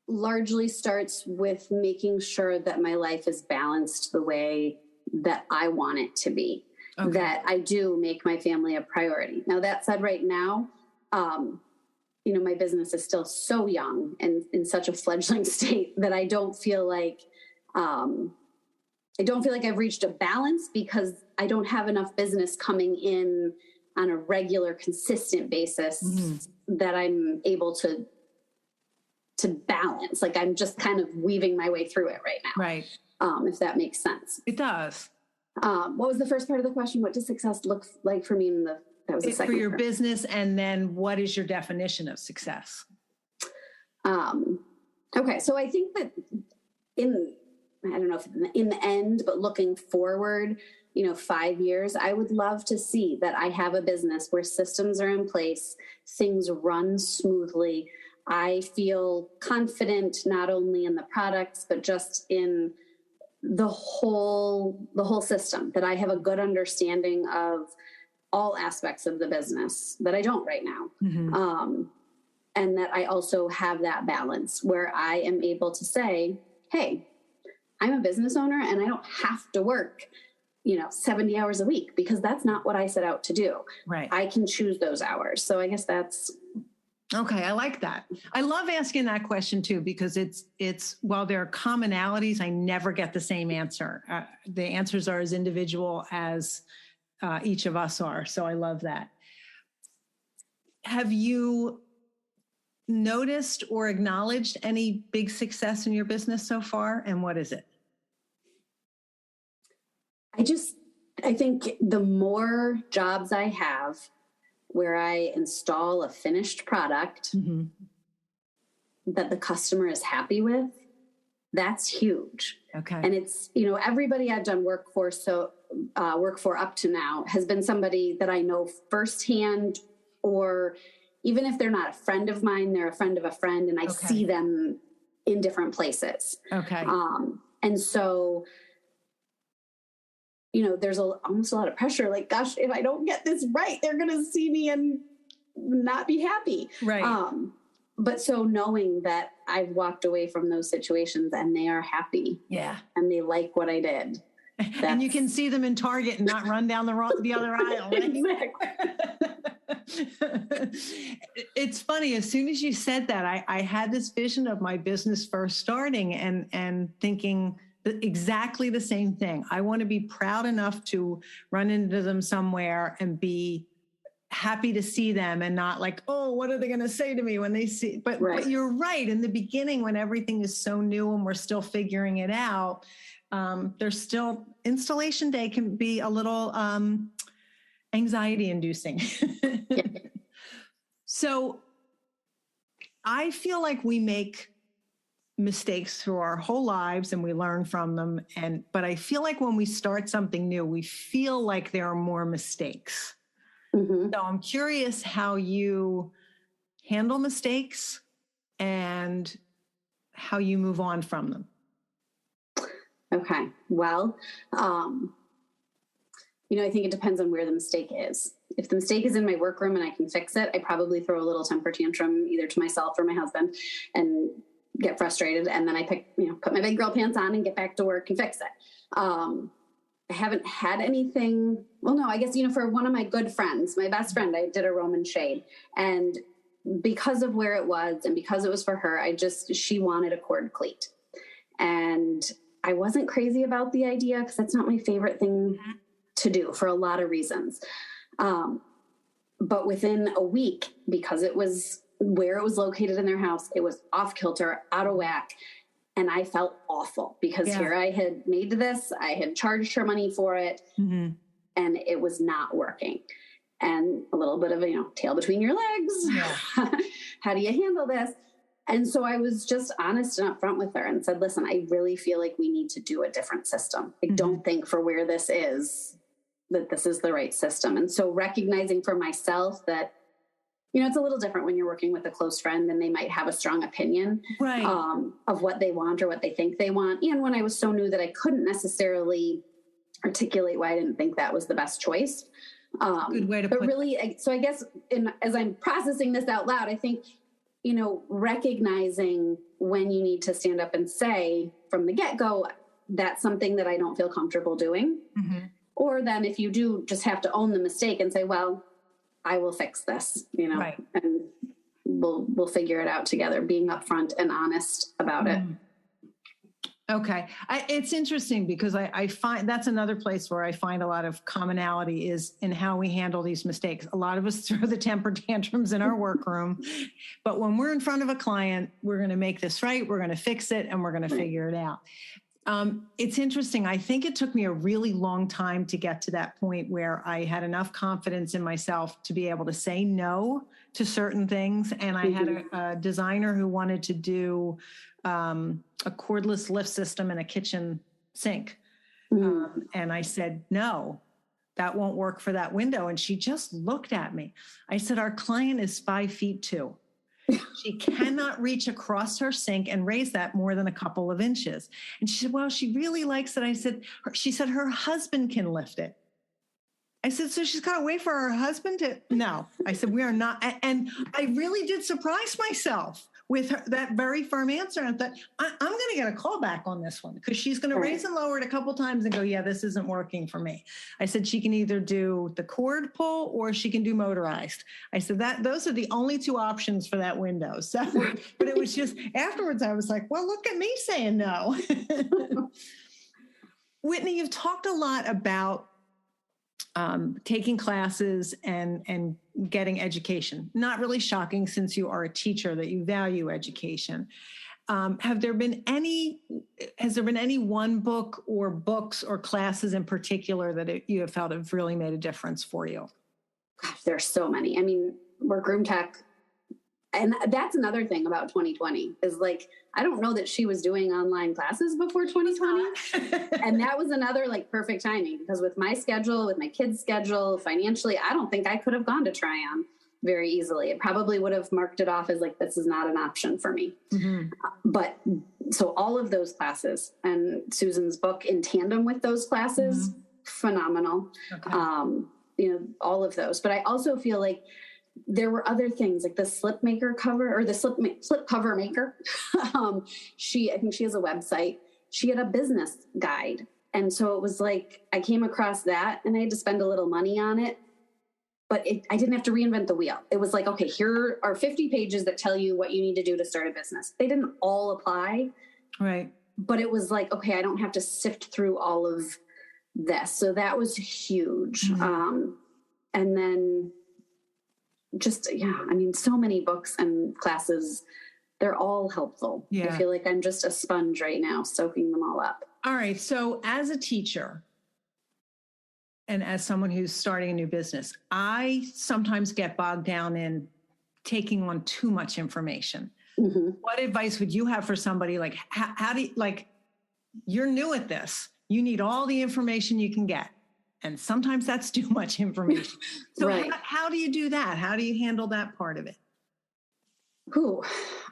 largely starts with making sure that my life is balanced the way that I want it to be, that I do make my family a priority. Now, that said, right now, my business is still so young and in such a fledgling state that I don't feel like I've reached a balance because I don't have enough business coming in on a regular, consistent basis that I'm able to balance. Like I'm just kind of weaving my way through it right now. Right. If that makes sense. It does. What was the first part of the question? What does success look like for me that was the second for your part. business, and then what is your definition of success? Okay. So I think that I don't know if in the end, but looking forward, 5 years, I would love to see that I have a business where systems are in place, things run smoothly. I feel confident not only in the products, but just in the whole system, that I have a good understanding of all aspects of the business that I don't right now. And that I also have that balance where I am able to say, hey, I'm a business owner and I don't have to work, 70 hours a week, because that's not what I set out to do. Right. I can choose those hours. So I guess that's. Okay. I like that. I love asking that question too, because it's while there are commonalities, I never get the same answer. The answers are as individual as each of us are. So I love that. Have you noticed or acknowledged any big success in your business so far? And what is it? I think the more jobs I have where I install a finished product that the customer is happy with, that's huge. Okay. And it's, everybody I've done work for up to now has been somebody that I know firsthand, or even if they're not a friend of mine, they're a friend of a friend, and I see them in different places. Okay. And so, there's almost a lot of pressure. Like, gosh, if I don't get this right, they're going to see me and not be happy. Right. But so knowing that I've walked away from those situations and they are happy. Yeah. And they like what I did. And you can see them in Target and not run down the other aisle. Right? Exactly. It's funny. As soon as you said that, I had this vision of my business first starting and thinking exactly the same thing. I want to be proud enough to run into them somewhere and be happy to see them and not like, oh, what are they going to say to me when they see, but you're right. In the beginning, when everything is so new and we're still figuring it out, there's still installation day can be a little anxiety inducing. So I feel like we make mistakes through our whole lives and we learn from them. But I feel like when we start something new, we feel like there are more mistakes. So I'm curious how you handle mistakes and how you move on from them. Okay. Well, I think it depends on where the mistake is. If the mistake is in my workroom and I can fix it, I probably throw a little temper tantrum either to myself or my husband and get frustrated. And then I put my big girl pants on and get back to work and fix it. I haven't had anything. Well, no, I guess, for one of my good friends, my best friend, I did a Roman shade, and because of where it was and because it was for her, she wanted a cord cleat, and I wasn't crazy about the idea because that's not my favorite thing to do for a lot of reasons. But within a week, because it was where it was located in their house, it was off kilter, out of whack. And I felt awful because here I had made this, I had charged her money for it, and it was not working. And a little bit of tail between your legs. Yeah. How do you handle this? And so I was just honest and upfront with her and said, listen, I really feel like we need to do a different system. I don't think for where this is, that this is the right system. And so recognizing for myself that, it's a little different when you're working with a close friend and they might have a strong opinion of what they want or what they think they want. And when I was so new that I couldn't necessarily articulate why I didn't think that was the best choice. Good way to put it. But really, so I guess as I'm processing this out loud, I think, recognizing when you need to stand up and say from the get-go, that's something that I don't feel comfortable doing. Or then if you do just have to own the mistake and say, well, I will fix this, and we'll figure it out together, being upfront and honest about it. Okay. It's interesting because I find that's another place where I find a lot of commonality is in how we handle these mistakes. A lot of us throw the temper tantrums in our workroom, but when we're in front of a client, we're going to make this right. We're going to fix it and we're going to figure it out. It's interesting. I think it took me a really long time to get to that point where I had enough confidence in myself to be able to say no to certain things. And I had a designer who wanted to do a cordless lift system in a kitchen sink. And I said, no, that won't work for that window. And she just looked at me. I said, our client is 5'2". She cannot reach across her sink and raise that more than a couple of inches. And she said, well, she really likes it. She said her husband can lift it. I said, so she's got to wait for her husband to, no. I said, we are not. And I really did surprise myself with that very firm answer. I thought, I'm going to get a call back on this one because she's going to raise and lower it a couple times and go, yeah, this isn't working for me. I said, she can either do the cord pull or she can do motorized. I said those are the only two options for that window. So, but it was just afterwards, I was like, well, look at me saying no. Whitney, you've talked a lot about taking classes and getting education. Not really shocking since you are a teacher that you value education. Has there been any one book or books or classes in particular that you have felt have really made a difference for you? Gosh, there's so many. I mean, Workroom Tech. And that's another thing about 2020 is like, I don't know that she was doing online classes before 2020. And that was another like perfect timing because with my schedule, with my kids' schedule, financially, I don't think I could have gone to Tryon very easily. It probably would have marked it off as like, this is not an option for me. But so all of those classes and Susan's book in tandem with those classes, phenomenal. All of those. But I also feel like there were other things like the slip cover maker. I think she has a website. She had a business guide. And so it was like, I came across that and I had to spend a little money on it, but I didn't have to reinvent the wheel. It was like, okay, here are 50 pages that tell you what you need to do to start a business. They didn't all apply. Right. But it was like, okay, I don't have to sift through all of this. So that was huge. And then so many books and classes, they're all helpful. I feel like I'm just a sponge right now, soaking them all up. All right. So as a teacher and as someone who's starting a new business, I sometimes get bogged down in taking on too much information. What advice would you have for somebody like, how do you, like, you're new at this, you need all the information you can get. And sometimes that's too much information. So how do you do that? How do you handle that part of it?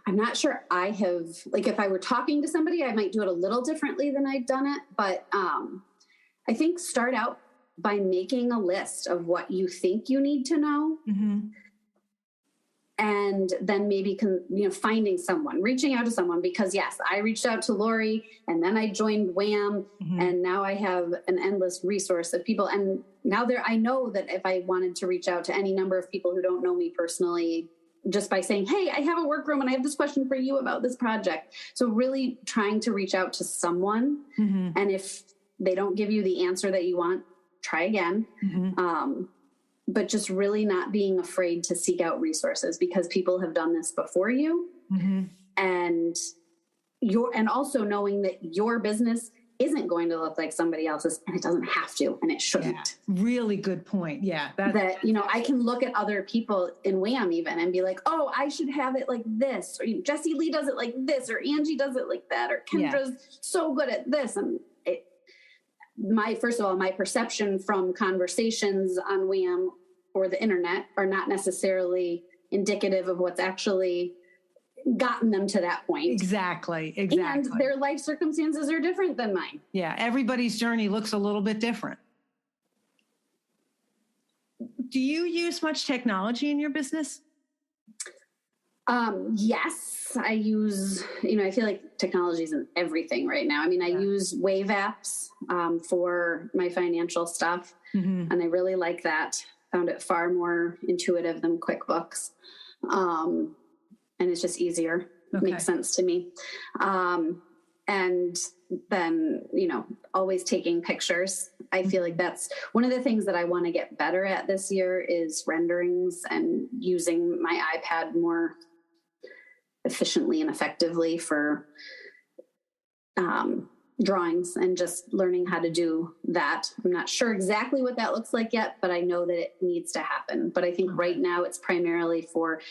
I'm not sure I have, like, if I were talking to somebody, I might do it a little differently than I've done it. But I think start out by making a list of what you think you need to know. And then maybe, finding someone, reaching out to someone, because yes, I reached out to Lori and then I joined WHAM and now I have an endless resource of people. And now I know that if I wanted to reach out to any number of people who don't know me personally, just by saying, hey, I have a workroom and I have this question for you about this project. So really trying to reach out to someone. And if they don't give you the answer that you want, try again. But just really not being afraid to seek out resources because people have done this before you. And also knowing that your business isn't going to look like somebody else's and it doesn't have to, and it shouldn't. Really good point. I can look at other people in WHAM even and be like, oh, I should have it like this, or Jessie Lee does it like this, or Angie does it like that, or Kendra's so good at this. And my perception from conversations on WHAM or the internet are not necessarily indicative of what's actually gotten them to that point. Exactly. And their life circumstances are different than mine. Yeah. Everybody's journey looks a little bit different. Do you use much technology in your business? Yes, I use, I feel like technology is in everything right now. I mean, I use Wave apps for my financial stuff, and I really like that. Found it far more intuitive than QuickBooks. and it's just easier. Okay. Makes sense to me. And then, always taking pictures. I feel like that's one of the things that I want to get better at this year is renderings and using my iPad more efficiently and effectively for drawings, and just learning how to do that. I'm not sure exactly what that looks like yet, but I know that it needs to happen. But I think right now it's primarily for,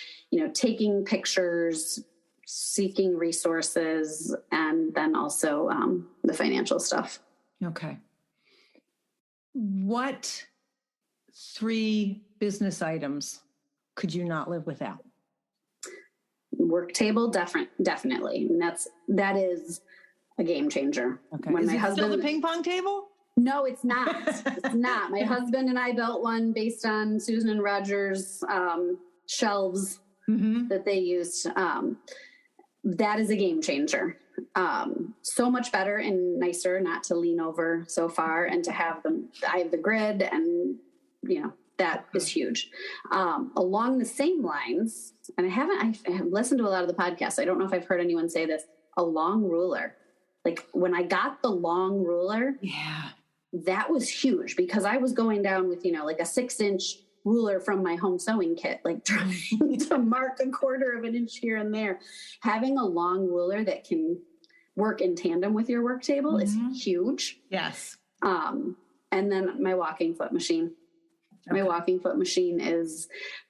taking pictures, seeking resources, and then also the financial stuff. Okay. What 3 business items could you not live without? Work table, definitely. And that is a game changer. Okay. Is it still the ping pong table? No, it's not. It's not. My husband and I built one based on Susan and Roger's shelves that they used. That is a game changer. So much better and nicer not to lean over so far and to have I have the grid, and that is huge. Along the same lines, and I have listened to a lot of the podcasts. I don't know if I've heard anyone say this, a long ruler. Like when I got the long ruler, that was huge, because I was going down with, like a 6-inch ruler from my home sewing kit, like trying to mark 1/4 of an inch here and there. Having a long ruler that can work in tandem with your work table is huge. Yes. And then my walking foot machine. Okay. My walking foot machine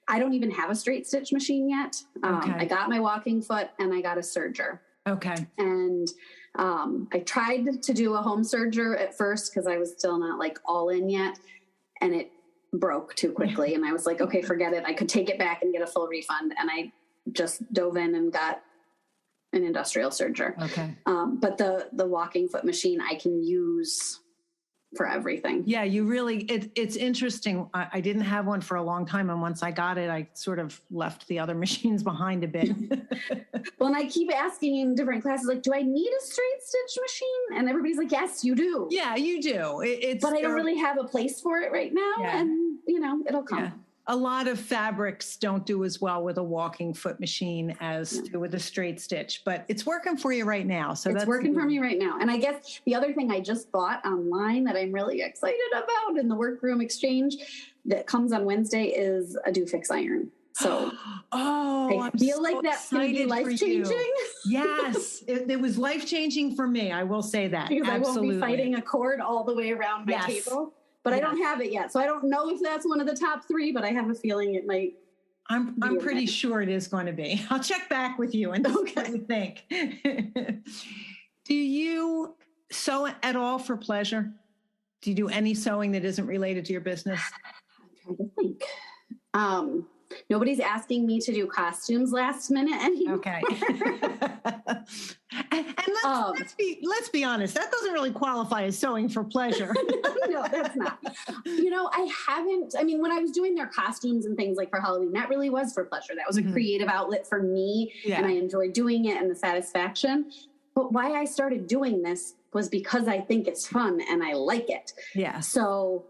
I don't even have a straight stitch machine yet. I got my walking foot and I got a serger. Okay. And I tried to do a home serger at first because I was still not like all in yet, and it broke too quickly. And I was like, okay, forget it. I could take it back and get a full refund. And I just dove in and got an industrial serger. Okay. But the walking foot machine I can use for everything. Yeah, you really, it's interesting. I didn't have one for a long time. And once I got it, I sort of left the other machines behind a bit. Well, and I keep asking in different classes, like, do I need a straight stitch machine? And everybody's like, yes, you do. Yeah, you do. But I don't really have a place for it right now. Yeah. And, it'll come. Yeah. A lot of fabrics don't do as well with a walking foot machine as do with a straight stitch, but it's working for you right now. So it's working for me right now. And I guess the other thing I just bought online that I'm really excited about in the workroom exchange that comes on Wednesday is a Do Fix iron. So I feel like that's going to be life-changing. Yes, it was life-changing for me. I will say that. Because absolutely. I won't be fighting a cord all the way around my table. But I don't have it yet. So I don't know if that's one of the top 3, but I have a feeling it might. I'm pretty sure it is going to be. I'll check back with you and see what you think. Do you sew at all for pleasure? Do you do any sewing that isn't related to your business? I'm trying to think. Nobody's asking me to do costumes last minute anymore. Okay. and let's be honest, that doesn't really qualify as sewing for pleasure. No, that's not. I haven't, when I was doing their costumes and things like for Halloween, that really was for pleasure. That was a creative outlet for me, and I enjoyed doing it and the satisfaction. But why I started doing this was because I think it's fun and I like it. Yeah. So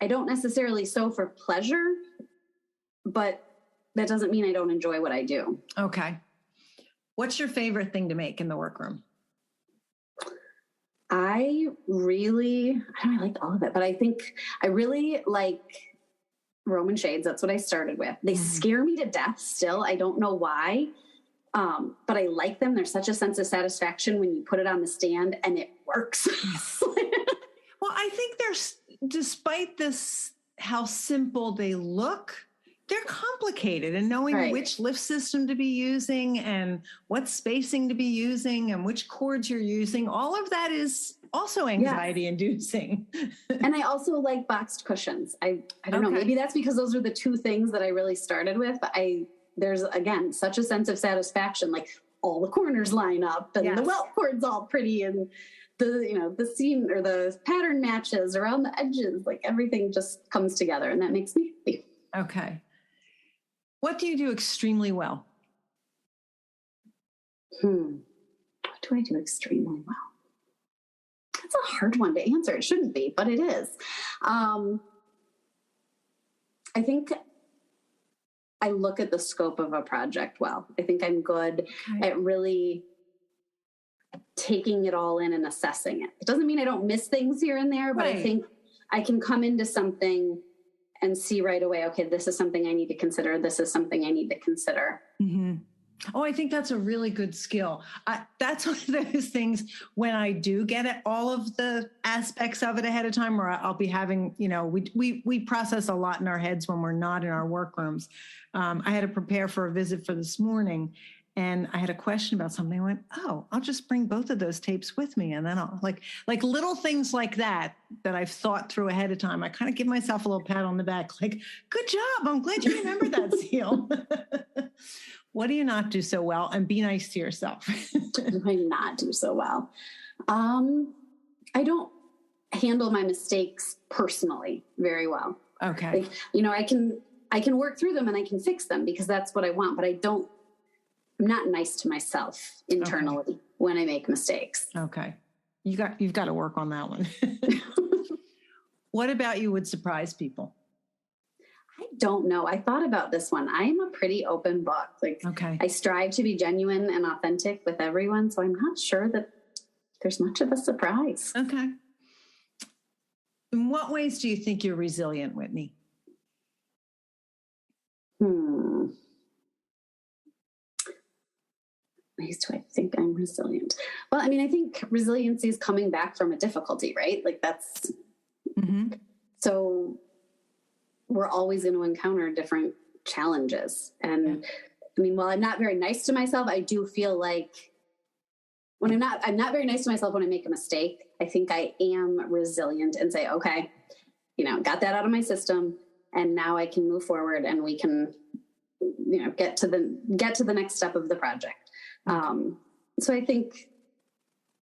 I don't necessarily sew for pleasure, but that doesn't mean I don't enjoy what I do. Okay. What's your favorite thing to make in the workroom? I don't like all of it, but I think I really like Roman shades. That's what I started with. They scare me to death still. I don't know why, but I like them. There's such a sense of satisfaction when you put it on the stand and it works. Well, I think despite this, how simple they look, they're complicated, and knowing which lift system to be using and what spacing to be using and which cords you're using, all of that is also anxiety inducing. And I also like boxed cushions. I don't know, maybe that's because those are the 2 things that I really started with, but there's again, such a sense of satisfaction, like all the corners line up and the welt cord's all pretty and the seam or the pattern matches around the edges, like everything just comes together, and that makes me happy. Okay. What do you do extremely well? What do I do extremely well? That's a hard one to answer. It shouldn't be, but it is. I think I look at the scope of a project well. I think I'm good at really taking it all in and assessing it. It doesn't mean I don't miss things here and there, but I think I can come into something and see right away, okay, this is something I need to consider. This is something I need to consider. Mm-hmm. Oh, I think that's a really good skill. That's one of those things when I do get it, all of the aspects of it ahead of time, where I'll be having, we process a lot in our heads when we're not in our workrooms. I had to prepare for a visit for this morning, and I had a question about something. I went, oh, I'll just bring both of those tapes with me. And then I'll like little things like that I've thought through ahead of time. I kind of give myself a little pat on the back, like, good job. I'm glad you remember that, Seal. What do you not do so well? And be nice to yourself. Do I not do so well? I don't handle my mistakes personally very well. Okay. I can work through them and I can fix them because that's what I want, but I'm not nice to myself internally when I make mistakes. Okay. You've got to work on that one. What about you would surprise people? I don't know. I thought about this one. I am a pretty open book. I strive to be genuine and authentic with everyone. So I'm not sure that there's much of a surprise. Okay. In what ways do you think you're resilient, Whitney? Ways do I think I'm resilient? Well, I mean, I think resiliency is coming back from a difficulty, right? That's, so we're always going to encounter different challenges. And I mean, while I'm not very nice to myself, I do feel like I'm not very nice to myself when I make a mistake. I think I am resilient and say, okay, got that out of my system, and now I can move forward and we can, get to the next step of the project. So I think,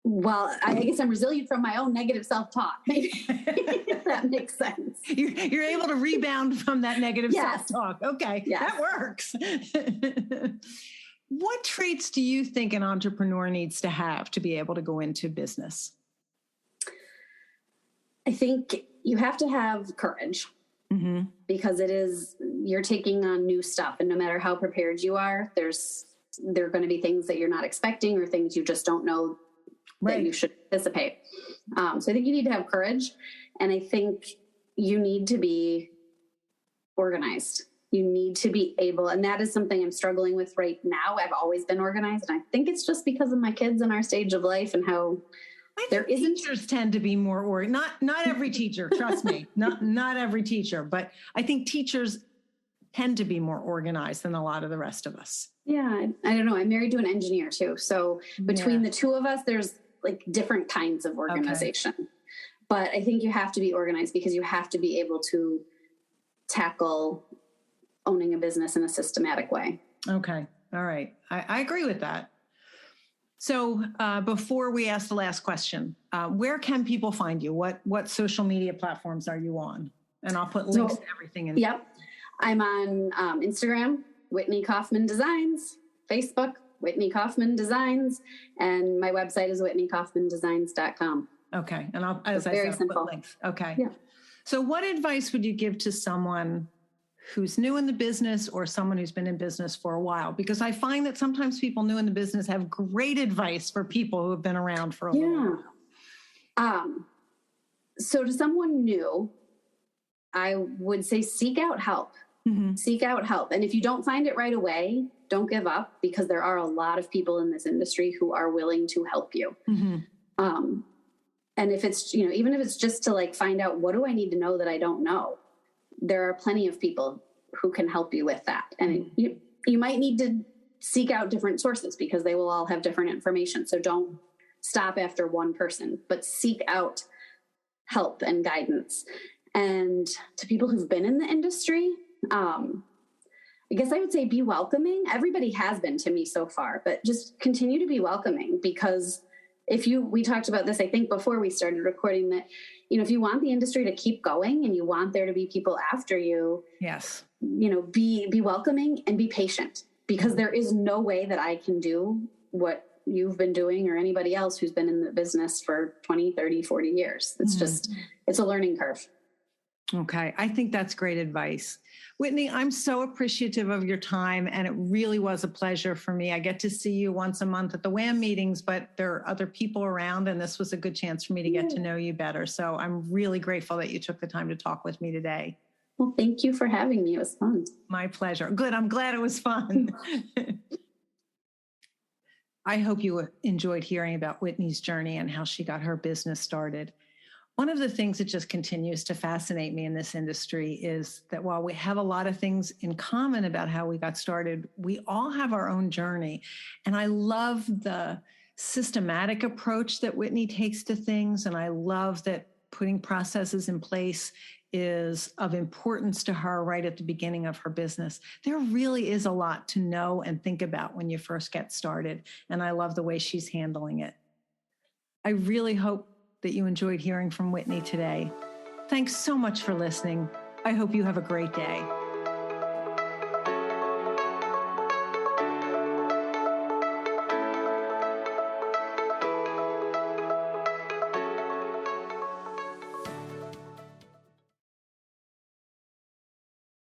well, I guess I'm resilient from my own negative self-talk. If that makes sense. You're able to rebound from that negative self-talk. Okay, that works. What traits do you think an entrepreneur needs to have to be able to go into business? I think you have to have courage, because you're taking on new stuff, and no matter how prepared you are, there are going to be things that you're not expecting or things you just don't know that you should anticipate. So I think you need to have courage, and I think you need to be organized. You need to be able, and that is something I'm struggling with right now. I've always been organized, and I think it's just because of my kids and our stage of life and how teachers tend to be more organized. Not every teacher, trust me, not every teacher, but I think teachers tend to be more organized than a lot of the rest of us. Yeah, I don't know. I'm married to an engineer too. So between the two of us, there's different kinds of organization. Okay. But I think you have to be organized because you have to be able to tackle owning a business in a systematic way. Okay. All right. I agree with that. So before we ask the last question, where can people find you? What social media platforms are you on? And I'll put links to everything in. Yep. I'm on Instagram, Whitney Kaufman Designs, Facebook, Whitney Kaufman Designs, and my website is whitneykaufmandesigns.com. Okay. And I'll put links. Okay. Yeah. So what advice would you give to someone who's new in the business or someone who's been in business for a while? Because I find that sometimes people new in the business have great advice for people who have been around for a little while. So to someone new, I would say seek out help. Seek out help. And if you don't find it right away, don't give up, because there are a lot of people in this industry who are willing to help you. And if it's, even if it's just to find out, what do I need to know that I don't know? There are plenty of people who can help you with that. And you might need to seek out different sources because they will all have different information. So don't stop after one person, but seek out help and guidance. And to people who've been in the industry, I guess I would say be welcoming. Everybody has been to me so far, but just continue to be welcoming, because we talked about this, I think, before we started recording, that, if you want the industry to keep going and you want there to be people after you, be welcoming and be patient, because there is no way that I can do what you've been doing or anybody else who's been in the business for 20, 30, 40 years. It's just, it's a learning curve. Okay. I think that's great advice. Whitney, I'm so appreciative of your time, and it really was a pleasure for me. I get to see you once a month at the WHAM meetings, but there are other people around, and this was a good chance for me to get to know you better. So I'm really grateful that you took the time to talk with me today. Well, thank you for having me. It was fun. My pleasure. Good. I'm glad it was fun. I hope you enjoyed hearing about Whitney's journey and how she got her business started. One of the things that just continues to fascinate me in this industry is that while we have a lot of things in common about how we got started, we all have our own journey. And I love the systematic approach that Whitney takes to things. And I love that putting processes in place is of importance to her right at the beginning of her business. There really is a lot to know and think about when you first get started. And I love the way she's handling it. I really hope that you enjoyed hearing from Whitney today. Thanks so much for listening. I hope you have a great day.